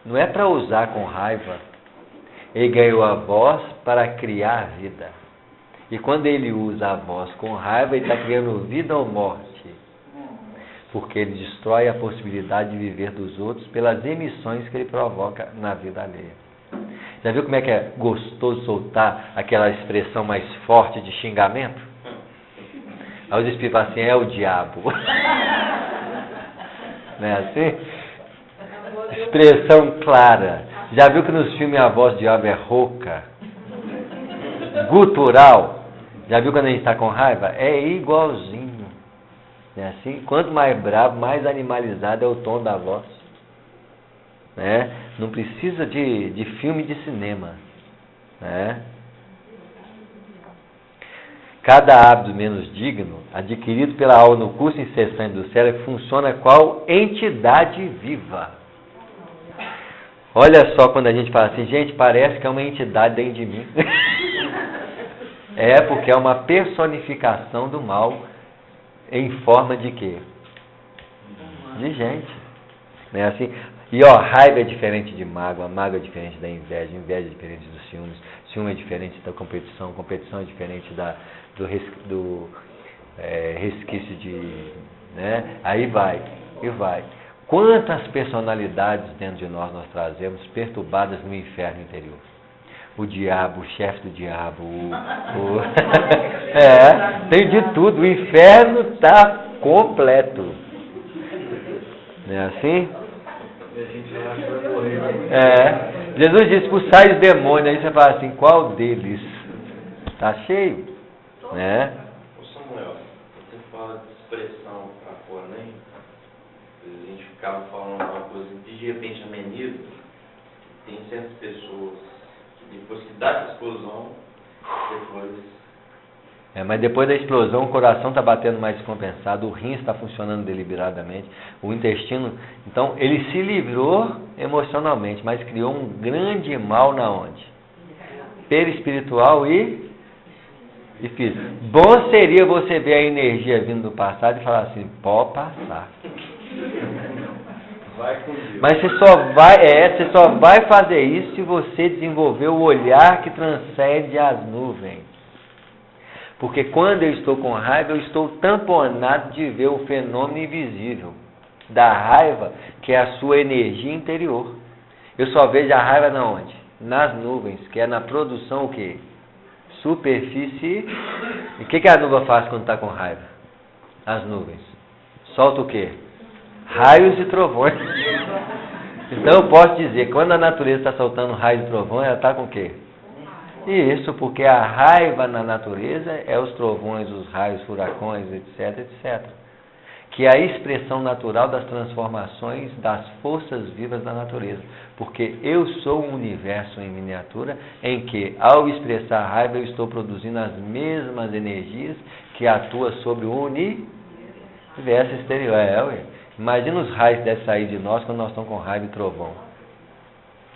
não é para usar com raiva, ele ganhou a voz para criar vida. E quando ele usa a voz com raiva, ele está criando vida ou morte? porque ele destrói a possibilidade de viver dos outros pelas emissões que ele provoca na vida alheia. Já viu como é que é gostoso soltar aquela expressão mais forte de xingamento? Aí os espíritos falam assim, é o diabo. Não é assim? Expressão clara. Já viu que nos filmes a voz do diabo é rouca? Gutural. Já viu quando a gente está com raiva? É igualzinho. Não é assim? Quanto mais bravo, mais animalizado é o tom da voz. Né? Não precisa de filme de cinema. Né? Cada hábito menos digno, adquirido pela alma no curso incessante do cérebro, funciona qual entidade viva. Olha só quando a gente fala assim, gente, parece que é uma entidade dentro de mim. É porque é uma personificação do mal em forma de quê? De gente. Não é assim? E ó, raiva é diferente de mágoa, mágoa é diferente da inveja, inveja é diferente dos ciúmes, ciúme é diferente da competição, competição é diferente do resquício de... Né? Aí vai, e vai. Quantas personalidades dentro de nós trazemos perturbadas no inferno interior? O diabo, o chefe do diabo, tem de tudo. O inferno está completo. Não é assim? Jesus disse, expulsai os demônios. Aí você fala assim, qual deles? Está cheio. Né? Ô Samuel, você fala de expressão para fora, né? A gente ficava falando uma coisa de repente ameniza. Tem certas pessoas que depois que dá essa explosão, depois... Mas depois da explosão o coração está batendo mais descompensado, o rim está funcionando deliberadamente, o intestino... Então ele se livrou emocionalmente, mas criou um grande mal na onde? Perispiritual e físico. Bom seria você ver a energia vindo do passado e falar assim, pode passar. Mas você só vai fazer isso se você desenvolver o olhar que transcende as nuvens. Porque quando eu estou com raiva, eu estou tamponado de ver o fenômeno invisível da raiva, que é a sua energia interior. Eu só vejo a raiva na onde? Nas nuvens, que é na produção o quê? Superfície. E o que a nuvem faz quando está com raiva? As nuvens. Solta o quê? Raios e trovões. Então eu posso dizer que quando a natureza está soltando raios e trovões, ela está com o quê? Isso, porque a raiva na natureza é os trovões, os raios, furacões, etc, etc. Que é a expressão natural das transformações das forças vivas da natureza. Porque eu sou um universo em miniatura em que, ao expressar a raiva, eu estou produzindo as mesmas energias que atuam sobre o universo exterior. Imagina os raios que devem sair de nós quando nós estamos com raiva e trovão.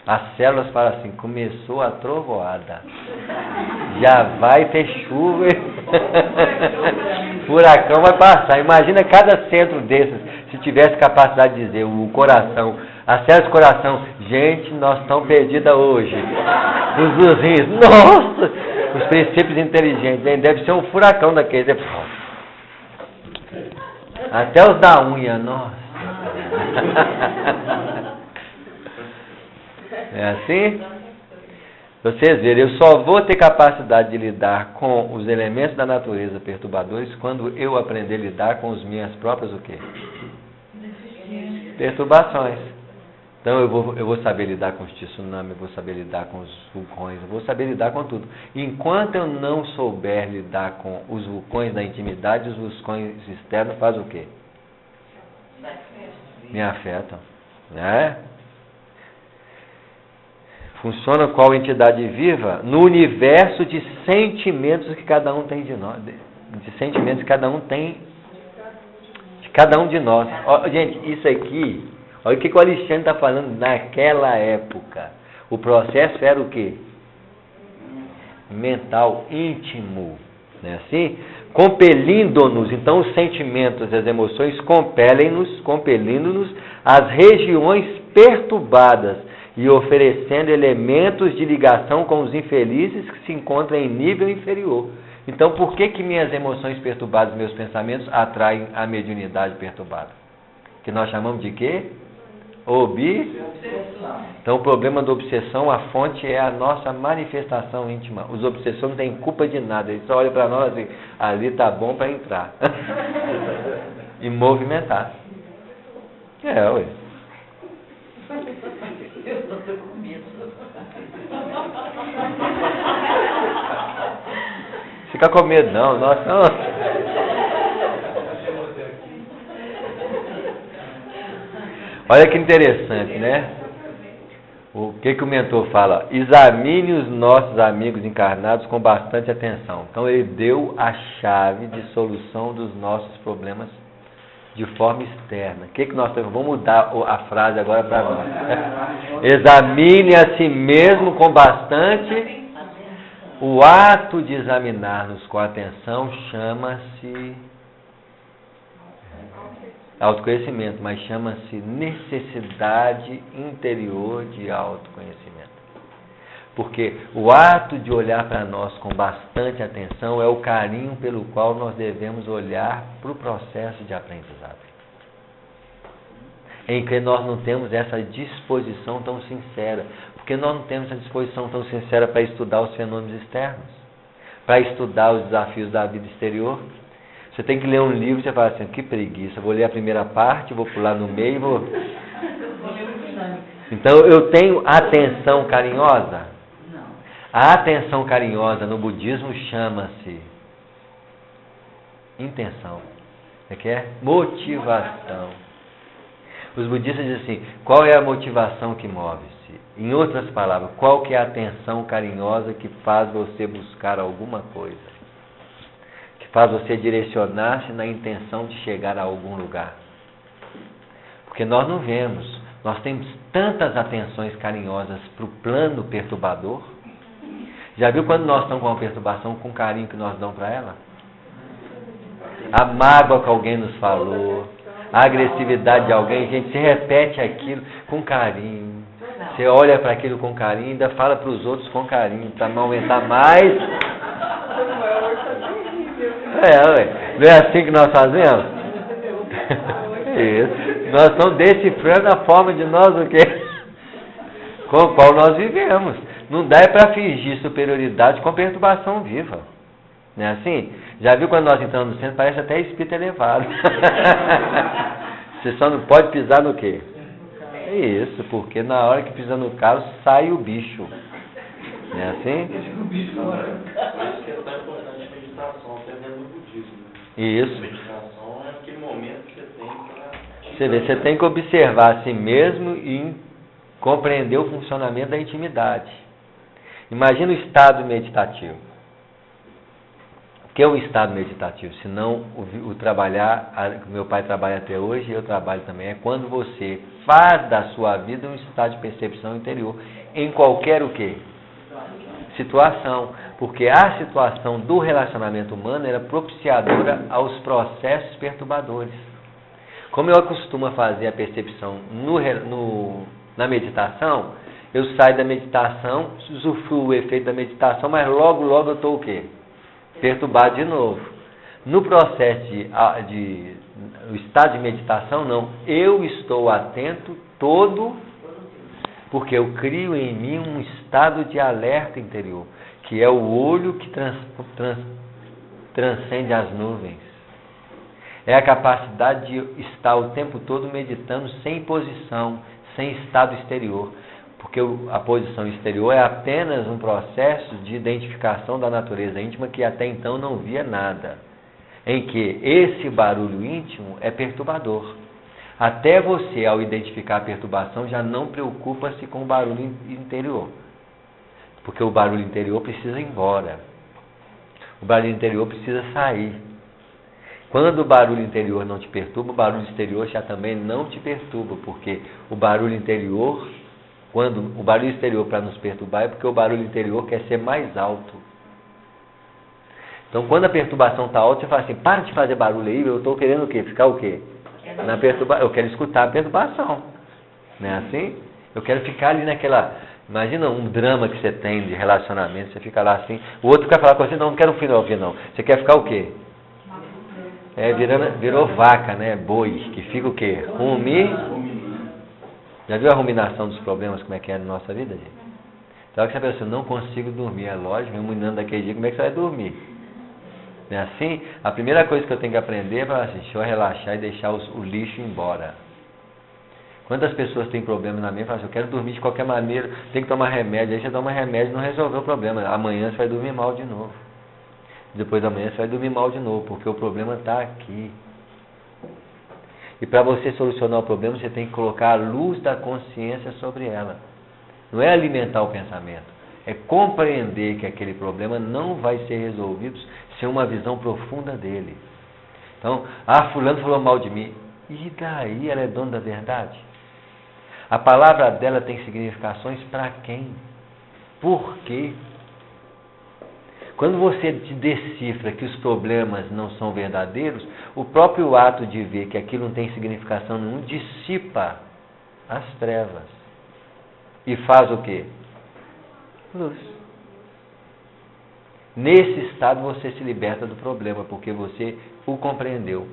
As células falam assim, começou a trovoada, já vai ter chuva, furacão vai passar. Imagina cada centro desses, se tivesse capacidade de dizer, o coração, as células do coração, gente, nós estamos perdidas hoje. Os rins, nossa, os princípios inteligentes, hein? Deve ser um furacão daquele. Até os da unha, nossa. É assim? Vocês verem, eu só vou ter capacidade de lidar com os elementos da natureza perturbadores quando eu aprender a lidar com as minhas próprias o quê? Perturbações. Então eu vou saber lidar com os tsunamis, eu vou saber lidar com os vulcões, eu vou saber lidar com tudo. Enquanto eu não souber lidar com os vulcões da intimidade, os vulcões externos fazem o quê? Me afetam. Né? Funciona qual entidade viva? No universo de sentimentos que cada um tem de nós. De sentimentos que cada um tem de cada um de nós. Ó, gente, isso aqui, olha o que o Alexandre está falando naquela época. O processo era o quê? Mental, íntimo. Não é assim? Compelindo-nos, então os sentimentos e as emoções compelindo-nos às regiões perturbadas e oferecendo elementos de ligação com os infelizes que se encontram em nível inferior. Então, por que minhas emoções perturbadas, meus pensamentos, atraem a mediunidade perturbada? que nós chamamos de quê? Então, o problema da obsessão, a fonte é a nossa manifestação íntima. Os obsessores não têm culpa de nada. Eles só olham para nós e ali tá bom para entrar. E movimentar. Ué. Eu não estou com medo. Fica com medo não, nós não. Olha que interessante, né? O que o mentor fala? Examine os nossos amigos encarnados com bastante atenção. Então ele deu a chave de solução dos nossos problemas de forma externa. O que nós temos? Vamos mudar a frase agora para nós. Examine a si mesmo com bastante. O ato de examinar-nos com atenção chama-se autoconhecimento, mas chama-se necessidade interior de autoconhecimento. Porque o ato de olhar para nós com bastante atenção é o carinho pelo qual nós devemos olhar para o processo de aprendizado. Em que nós não temos essa disposição tão sincera. Porque nós não temos essa disposição tão sincera para estudar os fenômenos externos, para estudar os desafios da vida exterior. Você tem que ler um livro e você fala assim, que preguiça, vou ler a primeira parte, vou pular no meio, vou... Então eu tenho atenção carinhosa? Não. A atenção carinhosa no budismo chama-se intenção. O que é? Motivação. Os budistas dizem assim, qual é a motivação que move-se? Em outras palavras, qual que é a atenção carinhosa que faz você buscar alguma coisa? Que faz você direcionar-se na intenção de chegar a algum lugar? Porque nós não vemos, nós temos tantas atenções carinhosas para o plano perturbador. Já viu quando nós estamos com uma perturbação, com o carinho que nós damos para ela? A mágoa que alguém nos falou, a agressividade de alguém, gente, você repete aquilo com carinho. Você olha para aquilo com carinho e ainda fala para os outros com carinho, para não aumentar mais. Não é assim que nós fazemos? Isso. Nós estamos decifrando a forma de nós o quê? Com o qual nós vivemos. Não dá para fingir superioridade com perturbação viva. Não é assim? Já viu quando nós entramos no centro, parece até espírito elevado. Você só não pode pisar no quê? É isso, porque na hora que pisa no carro, sai o bicho. Não é assim? Por isso que é tão importante a meditação, até dentro do budismo. Isso. A meditação é aquele momento que você tem para... Você vê, você tem que observar a si mesmo e compreender o funcionamento da intimidade. Imagina o estado meditativo. O que é um estado meditativo? Se não o trabalhar, meu pai trabalha até hoje e eu trabalho também, é quando você faz da sua vida um estado de percepção interior, em qualquer o quê? Situação. Porque a situação do relacionamento humano era propiciadora aos processos perturbadores. Como eu costumo fazer a percepção na meditação, eu saio da meditação, usufruo o efeito da meditação, mas logo eu estou o quê? Perturbado de novo. No processo o estado de meditação, não. Eu estou atento porque eu crio em mim um estado de alerta interior, que é o olho que transcende as nuvens. É a capacidade de estar o tempo todo meditando sem posição, sem estado exterior. Porque a posição exterior é apenas um processo de identificação da natureza íntima que até então não via nada. Em que esse barulho íntimo é perturbador. Até você, ao identificar a perturbação, já não preocupa-se com o barulho interior. Porque o barulho interior precisa ir embora. O barulho interior precisa sair. Quando o barulho interior não te perturba, o barulho exterior já também não te perturba. Porque o barulho interior... Quando o barulho exterior para nos perturbar é porque o barulho interior quer ser mais alto. Então, quando a perturbação está alta, você fala assim, para de fazer barulho aí, eu estou querendo o quê? Ficar o quê? Na perturbação. Eu quero escutar a perturbação. Não é assim? Eu quero ficar ali naquela... Imagina um drama que você tem de relacionamento, você fica lá assim, o outro quer falar com você, não quero ouvir não. Você quer ficar o quê? Virou vaca, né? Boi, que fica o quê? Já viu a ruminação dos problemas, como é que é na nossa vida, gente? Então, que você pensa, não consigo dormir, é lógico, ruminando daquele dia, como é que você vai dormir? Não é assim? A primeira coisa que eu tenho que aprender é falar assim, deixa eu relaxar e deixar o lixo embora. Quantas pessoas têm problemas na mente e falam assim, eu quero dormir de qualquer maneira, tem que tomar remédio, aí você toma remédio e não resolveu o problema. Amanhã você vai dormir mal de novo. Depois da manhã você vai dormir mal de novo, porque o problema está aqui. E para você solucionar o problema, você tem que colocar a luz da consciência sobre ela. Não é alimentar o pensamento, é compreender que aquele problema não vai ser resolvido sem uma visão profunda dele. Então, fulano falou mal de mim. E daí ela é dona da verdade? A palavra dela tem significações para quem? Por quê? Quando você decifra que os problemas não são verdadeiros, o próprio ato de ver que aquilo não tem significação nenhuma dissipa as trevas. E faz o quê? Luz. Nesse estado você se liberta do problema, porque você o compreendeu.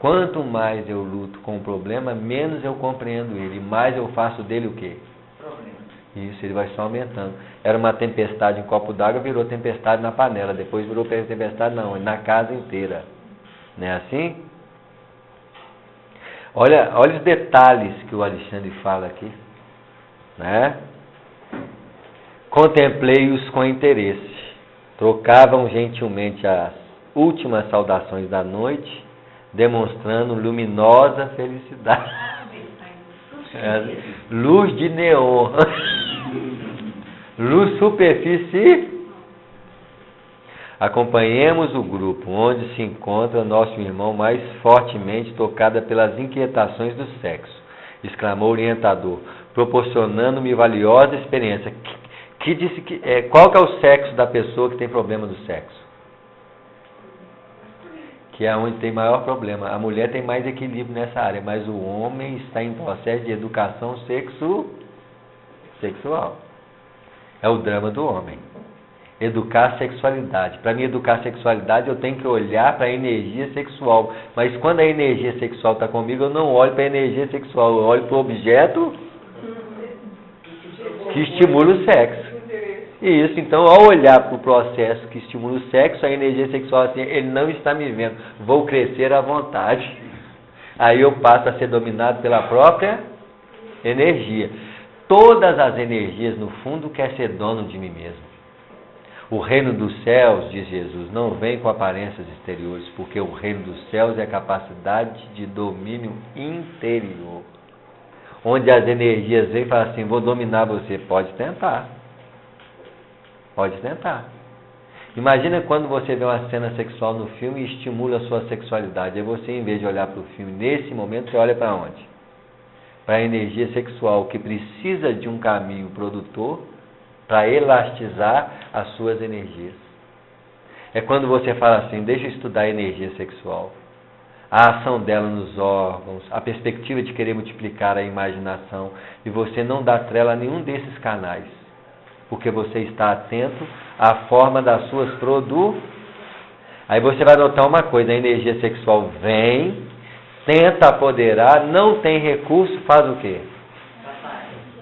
Quanto mais eu luto com o problema, menos eu compreendo ele, mais eu faço dele o quê? Problema. Isso, ele vai só aumentando. Era uma tempestade em copo d'água, virou tempestade na panela, depois virou tempestade na casa inteira. Não é assim? Olha os detalhes que o Alexandre fala aqui. Né? Contemplei-os com interesse. Trocavam gentilmente as últimas saudações da noite, demonstrando luminosa felicidade. Luz de neon. Luz superfície. Acompanhemos o grupo onde se encontra nosso irmão mais fortemente tocada pelas inquietações do sexo, exclamou o orientador, proporcionando-me valiosa experiência. Qual que é o sexo da pessoa que tem problema do sexo? Que é onde tem maior problema. A mulher tem mais equilíbrio nessa área, mas o homem está em processo de educação sexual. É o drama do homem. Educar a sexualidade. Para mim educar a sexualidade, eu tenho que olhar para a energia sexual. Mas quando a energia sexual está comigo, eu não olho para a energia sexual, eu olho para o objeto que estimula o sexo. Isso, então, ao olhar para o processo que estimula o sexo, a energia sexual assim, ele não está me vendo, vou crescer à vontade. Aí eu passo a ser dominado pela própria energia. Todas as energias, no fundo, quer ser dono de mim mesmo. O reino dos céus, diz Jesus, não vem com aparências exteriores, porque o reino dos céus é a capacidade de domínio interior. Onde as energias vêm e falam assim, vou dominar você. Pode tentar. Pode tentar. Imagina quando você vê uma cena sexual no filme e estimula a sua sexualidade. Aí você, em vez de olhar para o filme, nesse momento, você olha para onde? Para a energia sexual, que precisa de um caminho produtor para elastizar as suas energias. É quando você fala assim, deixa eu estudar a energia sexual. A ação dela nos órgãos, a perspectiva de querer multiplicar a imaginação, e você não dá trela a nenhum desses canais, porque você está atento à forma das suas produções. Aí você vai notar uma coisa, a energia sexual vem, tenta apoderar, não tem recurso, faz o quê?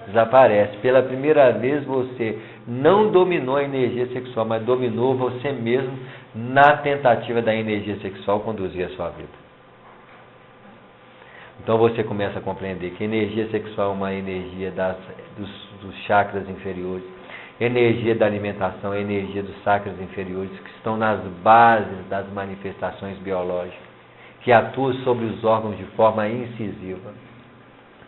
Desaparece. Pela primeira vez você não dominou a energia sexual, mas dominou você mesmo na tentativa da energia sexual conduzir a sua vida. Então você começa a compreender que a energia sexual é uma energia dos chakras inferiores, energia da alimentação, energia dos chakras inferiores, que estão nas bases das manifestações biológicas, que atuam sobre os órgãos de forma incisiva.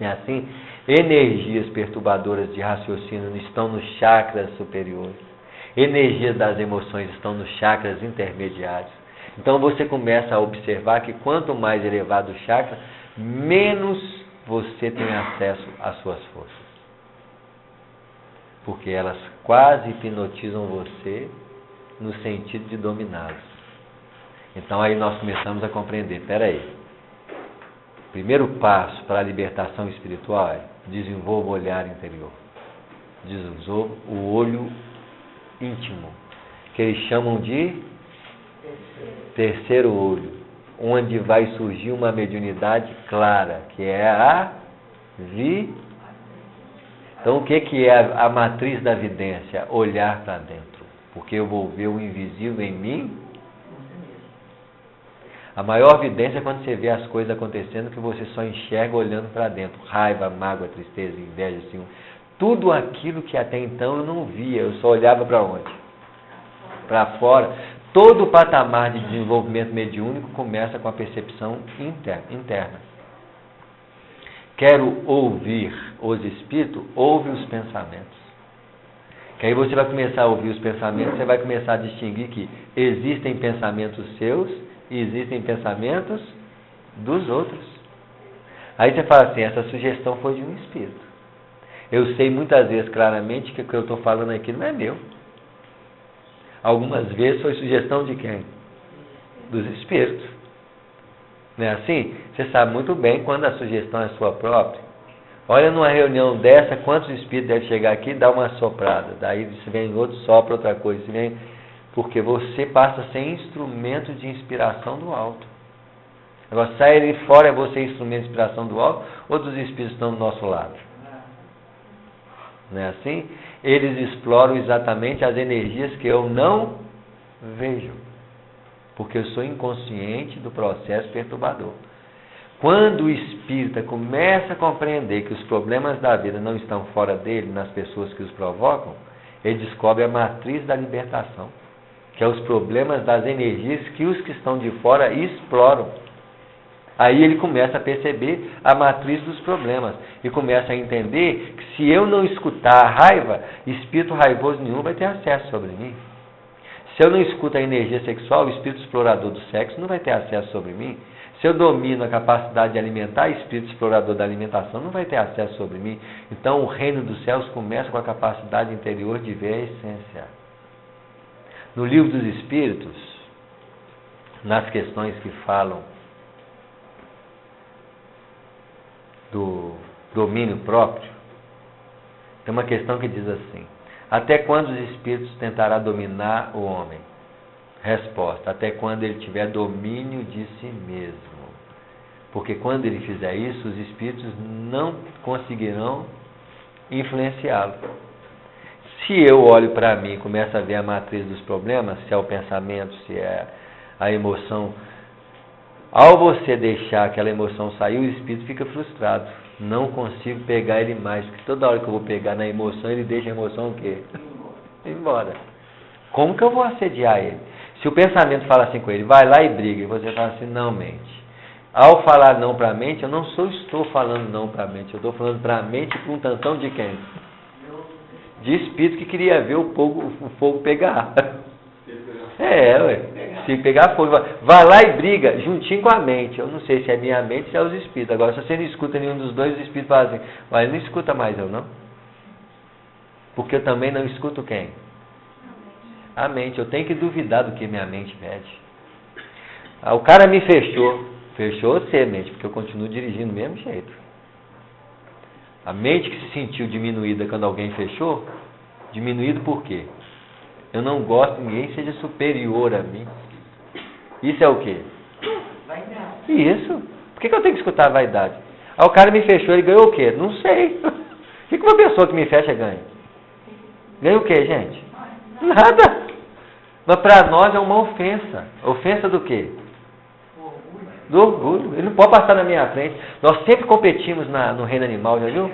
É assim? Energias perturbadoras de raciocínio estão nos chakras superiores. Energias das emoções estão nos chakras intermediários. Então você começa a observar que quanto mais elevado o chakra, menos você tem acesso às suas forças. Porque elas quase hipnotizam você no sentido de dominá-los. Então aí nós começamos a compreender, peraí, primeiro passo para a libertação espiritual é desenvolva o olhar interior. Desenvolva o olho íntimo, que eles chamam de terceiro olho. onde vai surgir uma mediunidade clara, que é a Então, o que é a matriz da vidência? Olhar para dentro. Porque eu vou ver o invisível em mim. A maior vidência é quando você vê as coisas acontecendo que você só enxerga olhando para dentro. Raiva, mágoa, tristeza, inveja, ciúme. Tudo aquilo que até então eu não via, eu só olhava para onde? Para fora. Todo o patamar de desenvolvimento mediúnico começa com a percepção interna. Quero ouvir os espíritos, ouve os pensamentos. Que aí você vai começar a ouvir os pensamentos, você vai começar a distinguir que existem pensamentos seus e existem pensamentos dos outros. Aí você fala assim, essa sugestão foi de um espírito. Eu sei muitas vezes claramente que o que eu estou falando aqui não é meu. Algumas vezes foi sugestão de quem? Dos espíritos. Não é assim? Você sabe muito bem quando a sugestão é sua própria. Olha numa reunião dessa, quantos espíritos devem chegar aqui e dar uma soprada. Daí se vem outro, sopra outra coisa. Se vem... Porque você passa a ser instrumento de inspiração do alto. Agora, sai ali fora, é você instrumento de inspiração do alto, ou dos espíritos estão do nosso lado? Não é assim? Eles exploram exatamente as energias que eu não vejo. Porque eu sou inconsciente do processo perturbador. Quando o espírita começa a compreender que os problemas da vida não estão fora dele, nas pessoas que os provocam, ele descobre a matriz da libertação, que é os problemas das energias que os que estão de fora exploram. Aí ele começa a perceber a matriz dos problemas e começa a entender que se eu não escutar a raiva, espírito raivoso nenhum vai ter acesso sobre mim. Se eu não escuto a energia sexual, o espírito explorador do sexo não vai ter acesso sobre mim. Se eu domino a capacidade de alimentar, o espírito explorador da alimentação não vai ter acesso sobre mim. Então o reino dos céus começa com a capacidade interior de ver a essência. No livro dos Espíritos, nas questões que falam do domínio próprio, tem uma questão que diz assim: até quando os espíritos tentará dominar o homem? Resposta: até quando ele tiver domínio de si mesmo. Porque quando ele fizer isso, os espíritos não conseguirão influenciá-lo. Se eu olho para mim e começo a ver a matriz dos problemas, se é o pensamento, se é a emoção, ao você deixar aquela emoção sair, o espírito fica frustrado. Não consigo pegar ele mais, porque toda hora que eu vou pegar na emoção, ele deixa a emoção o quê? Ir embora. Como que eu vou assediar ele? Se o pensamento fala assim com ele, vai lá e briga, e você fala assim, não, mente. Ao falar não para a mente, eu não estou falando não para a mente, eu estou falando para a mente com um tantão de quem? De espírito que queria ver o fogo pegar. Se pegar fogo, vai lá e briga, juntinho com a mente. Eu não sei se é minha mente ou se é os espíritos. Agora, se você não escuta nenhum dos dois, os espíritos falam assim, mas não escuta mais eu não. Porque eu também não escuto quem? A mente. Eu tenho que duvidar do que minha mente pede. O cara me fechou. Fechou você, mente, porque eu continuo dirigindo do mesmo jeito. A mente que se sentiu diminuída quando alguém fechou, diminuído por quê? Eu não gosto que ninguém seja superior a mim. Isso é o quê? Vaidade. Isso. Por que eu tenho que escutar a vaidade? O cara me fechou, ele ganhou o quê? Não sei. O que uma pessoa que me fecha ganha? Ganha o quê, gente? Nada. Mas para nós é uma ofensa. Ofensa do quê? Do orgulho. Ele não pode passar na minha frente. Nós sempre competimos no reino animal, já viu?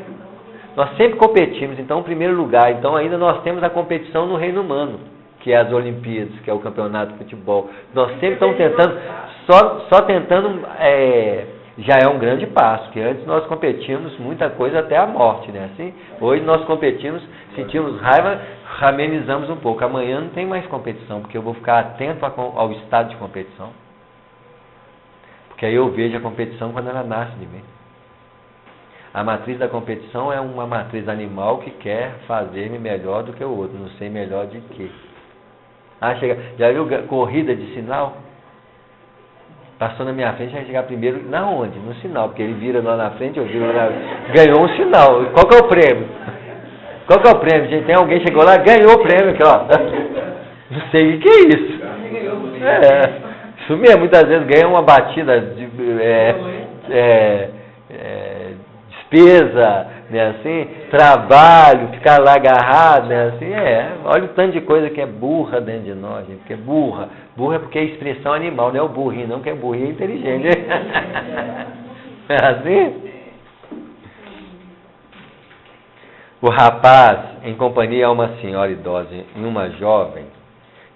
Nós sempre competimos. Então, em primeiro lugar, então ainda nós temos a competição no reino humano, que é as Olimpíadas, que é o campeonato de futebol. Nós sempre estamos tentando, só tentando, já é um grande passo, que antes nós competimos muita coisa até a morte, né? Assim, hoje nós competimos, sentimos raiva, amenizamos um pouco. Amanhã não tem mais competição, porque eu vou ficar atento ao estado de competição. Porque aí eu vejo a competição quando ela nasce de mim. A matriz da competição é uma matriz animal que quer fazer-me melhor do que o outro, não sei melhor de quê. Já viu corrida de sinal? Passou na minha frente, vai chegar primeiro, na onde? No sinal, porque ele vira lá na frente, eu viro lá na... Ganhou um sinal. Qual que é o prêmio? Qual que é o prêmio, gente? Tem alguém que chegou lá, ganhou o prêmio aqui, ó. Não sei o que é isso. Isso mesmo, muitas vezes ganha uma batida de despesa, né, assim, trabalho, ficar lá agarrado, né, assim, olha o tanto de coisa que é burra dentro de nós, gente, porque é burra. Burra é porque é expressão animal, não é o burrinho, não, que é burrinho é inteligente. É assim? O rapaz, em companhia a uma senhora idosa e uma jovem,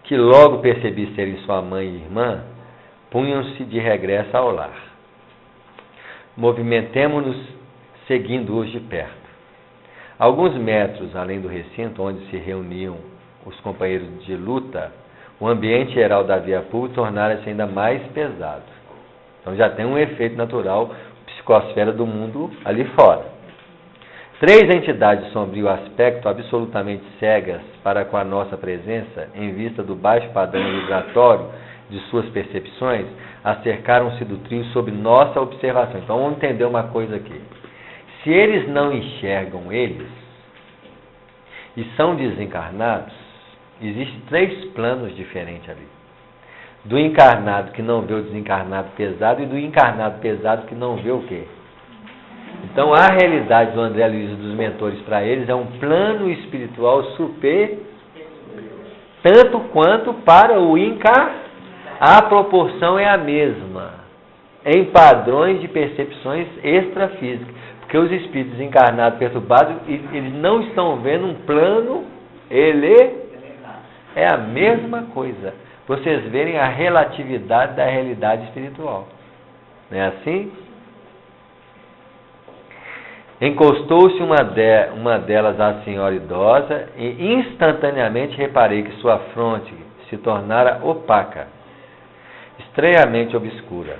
que logo percebi serem sua mãe e irmã, punham-se de regresso ao lar. Movimentemo-nos seguindo-os de perto. Alguns metros além do recinto onde se reuniam os companheiros de luta, o ambiente geral da via pública tornara-se ainda mais pesado. Então já tem um efeito natural, psicosfera do mundo ali fora. 3 entidades de sombrio aspecto, absolutamente cegas para com a nossa presença, em vista do baixo padrão vibratório de suas percepções, acercaram-se do trio sob nossa observação. Então vamos entender uma coisa aqui. Se eles não enxergam eles e são desencarnados, existem 3 planos diferentes ali. Do encarnado que não vê o desencarnado pesado e do encarnado pesado que não vê o quê? Então a realidade do André Luiz e dos mentores para eles é um plano espiritual super, tanto quanto para o encarnado. A proporção é a mesma, em padrões de percepções extrafísicas. Porque os espíritos encarnados perturbados, eles não estão vendo um plano, é a mesma coisa. Vocês verem a relatividade da realidade espiritual. Não é assim? Encostou-se uma delas à senhora idosa e instantaneamente reparei que sua fronte se tornara opaca, estranhamente obscura.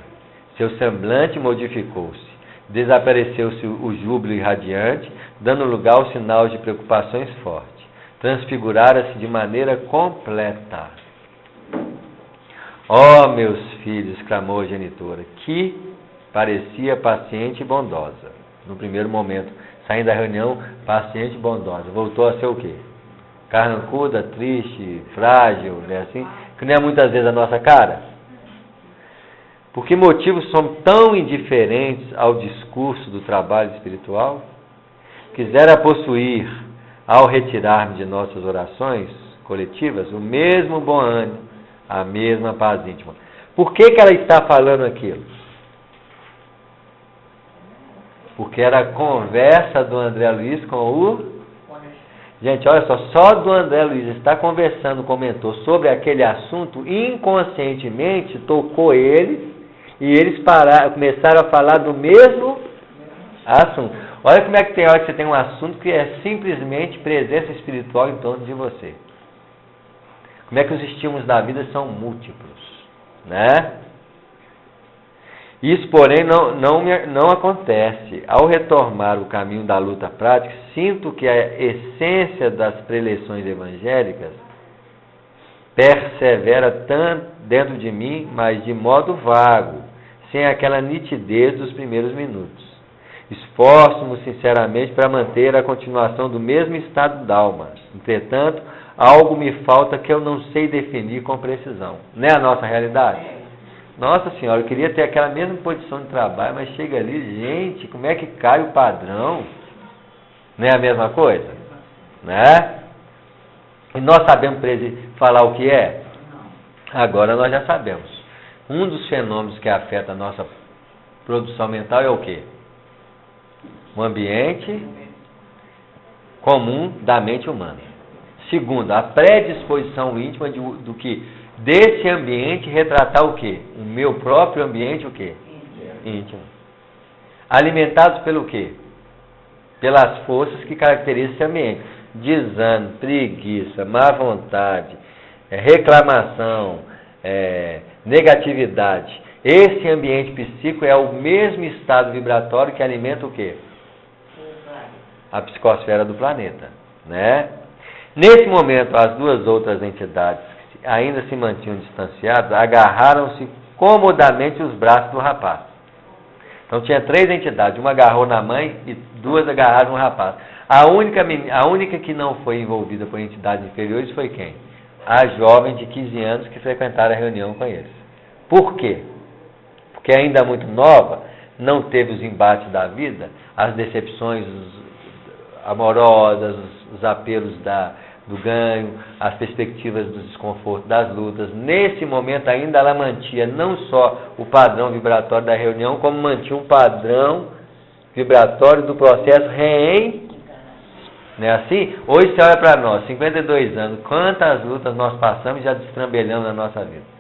Seu semblante modificou-se. Desapareceu-se o júbilo irradiante, dando lugar aos sinais de preocupações fortes. Transfigurara-se de maneira completa. Ó meus filhos, exclamou a genitora, que parecia paciente e bondosa. No primeiro momento, saindo da reunião, paciente e bondosa. Voltou a ser o quê? Carrancuda, triste, frágil, né, assim? Que não é muitas vezes a nossa cara. Por que motivos somos tão indiferentes ao discurso do trabalho espiritual? Quisera possuir, ao retirar-me de nossas orações coletivas, o mesmo bom ânimo, a mesma paz íntima. Por que ela está falando aquilo? Porque era a conversa do André Luiz com o... Gente, olha só do André Luiz estar conversando, comentou sobre aquele assunto, inconscientemente tocou eles, e eles começaram a falar do mesmo assunto. Olha como é que tem hora que você tem um assunto que é simplesmente presença espiritual em torno de você. Como é que os estímulos da vida são múltiplos, né? Isso, porém, não acontece. Ao retomar o caminho da luta prática, sinto que a essência das preleções evangélicas persevera tanto dentro de mim, mas de modo vago, sem aquela nitidez dos primeiros minutos. Esforço-me sinceramente para manter a continuação do mesmo estado d'alma. Entretanto, algo me falta que eu não sei definir com precisão. Não é a nossa realidade? Nossa Senhora, eu queria ter aquela mesma posição de trabalho, mas chega ali, gente, como é que cai o padrão? Não é a mesma coisa? Né? E nós sabemos falar o que é? Agora nós já sabemos. Um dos fenômenos que afeta a nossa produção mental é o quê? O ambiente comum da mente humana. Segundo, a predisposição íntima do que desse ambiente retratar o quê? O meu próprio ambiente o quê? Íntimo. Alimentados pelo quê? Pelas forças que caracterizam esse ambiente. Desânimo, preguiça, má vontade, reclamação, negatividade. Esse ambiente psíquico é o mesmo estado vibratório que alimenta o quê? A psicosfera do planeta, né? Nesse momento, as duas outras entidades que ainda se mantinham distanciadas agarraram-se comodamente os braços do rapaz. Então tinha 3 entidades, uma agarrou na mãe e 2 agarraram no rapaz. A única que não foi envolvida por entidades inferiores foi quem? A jovem de 15 anos que frequentara a reunião com eles. Por quê? Porque ainda muito nova, não teve os embates da vida, as decepções amorosas, os apelos do ganho, as perspectivas do desconforto, das lutas. Nesse momento ainda ela mantinha não só o padrão vibratório da reunião, como mantinha um padrão vibratório do processo não é assim? Hoje você olha para nós, 52 anos, quantas lutas nós passamos e já destrambelhamos na nossa vida.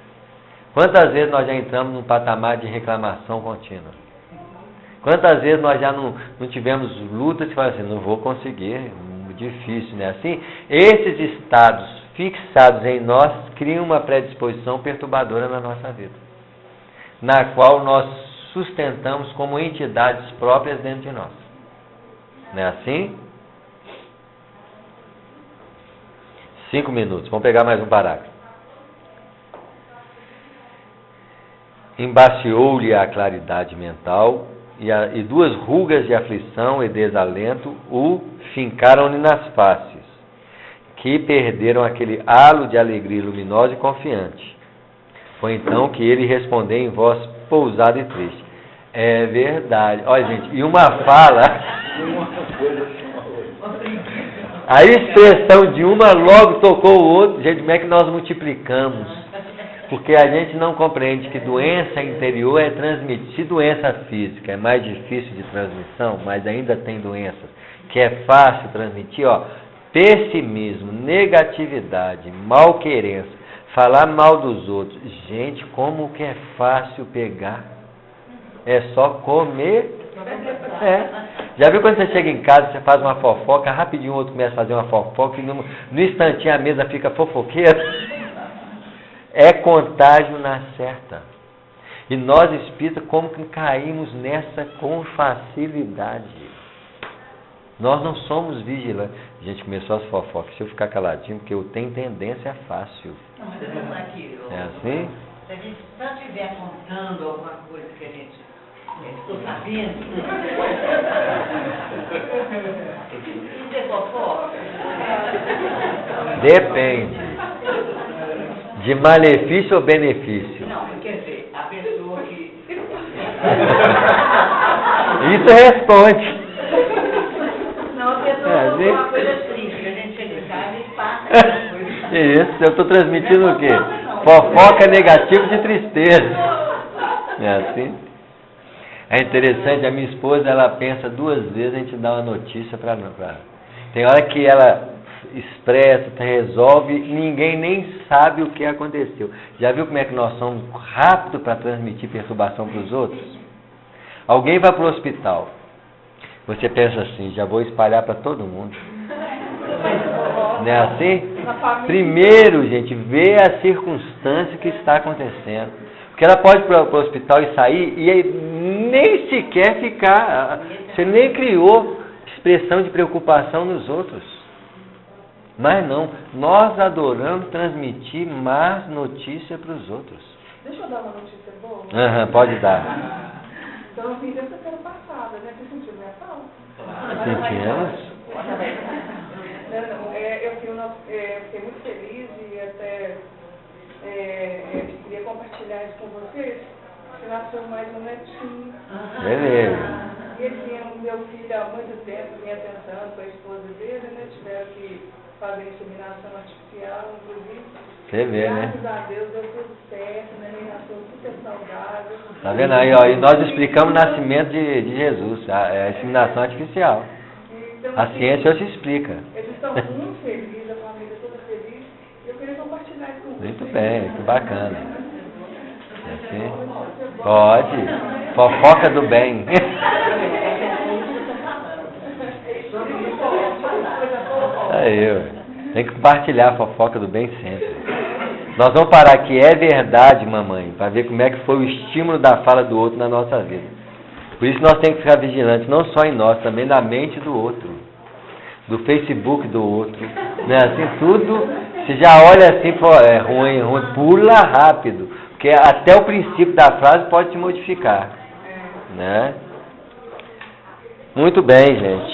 Quantas vezes nós já entramos num patamar de reclamação contínua. Quantas vezes nós já não tivemos lutas e falamos assim, não vou conseguir, difícil, não é assim? Esses estados fixados em nós criam uma predisposição perturbadora na nossa vida, na qual nós sustentamos como entidades próprias dentro de nós. Não é assim? 5 minutos, vamos pegar mais um parágrafo. Embaciou-lhe a claridade mental e 2 rugas de aflição e desalento o fincaram-lhe nas faces, que perderam aquele halo de alegria luminosa e confiante. Foi então que ele respondeu em voz pousada e triste. É verdade. Olha, gente, e uma fala... A expressão de uma logo tocou o outro. Gente, como é que nós multiplicamos? Porque a gente não compreende que doença interior é transmitida. Se doença física é mais difícil de transmissão, mas ainda tem doenças que é fácil transmitir, ó, pessimismo, negatividade, malquerença, falar mal dos outros. Gente, como que é fácil pegar? É só comer. Já viu quando você chega em casa, você faz uma fofoca, rapidinho o outro começa a fazer uma fofoca e no instantinho a mesa fica fofoqueira? É contágio na certa. E nós espíritas, como que caímos nessa com facilidade? Nós não somos vigilantes. A gente começou as fofocas. Se eu ficar caladinho, porque eu tenho tendência, é fácil. Não, mas eu vou aqui. É assim? Se a gente só estiver contando alguma coisa que a gente estou sabendo, isso é fofoca? Depende. De malefício ou benefício? Não, quer dizer, a pessoa que... Isso responde. Não, a pessoa falou uma coisa triste, a gente chega em casa e passa aquela coisa. Isso, eu estou transmitindo o quê? Fofoca negativa de tristeza. É assim? É interessante, a minha esposa, ela pensa 2 vezes a gente dar uma notícia para ela. Tem hora que ela expressa, resolve, ninguém nem sabe o que aconteceu. Já viu como é que nós somos rápidos para transmitir perturbação para os outros? Alguém vai para o hospital. Você pensa assim, já vou espalhar para todo mundo. Não é assim? Primeiro, gente, vê a circunstância que está acontecendo. Porque ela pode ir para o hospital e sair e aí nem sequer ficar. Você nem criou expressão de preocupação nos outros. Mas não, nós adoramos transmitir más notícias para os outros. Deixa eu dar uma notícia boa? Pode dar. Então, assim, dessa semana passada, né? Você sentiu minha falta? Sentimos? Eu fiquei muito feliz e até queria compartilhar isso com vocês, que nasceu mais um netinho. Beleza. E ele meu filho há muito tempo vinha tentando com a esposa dele, né? Tiveram que fazer inseminação artificial, inclusive. Você vê, né? Graças a Deus deu tudo certo, né? Ele nasceu super saudável. Tá vendo aí, ó? E nós explicamos o nascimento de Jesus, a inseminação artificial. Então, A ciência hoje explica. Eles estão muito felizes, a família toda feliz. E eu queria compartilhar isso com vocês. Muito bem, que bacana. Assim? Pode. Fofoca do bem. Aí, ué. Tem que compartilhar a fofoca do bem sempre. Nós vamos parar aqui, é verdade, mamãe, para ver como é que foi o estímulo da fala do outro na nossa vida. Por isso nós temos que ficar vigilantes, não só em nós, também na mente do outro, do Facebook do outro, né? Assim, tudo, você já olha assim, pô, é ruim, pula rápido, porque até o princípio da frase pode te modificar, né? Muito bem, gente.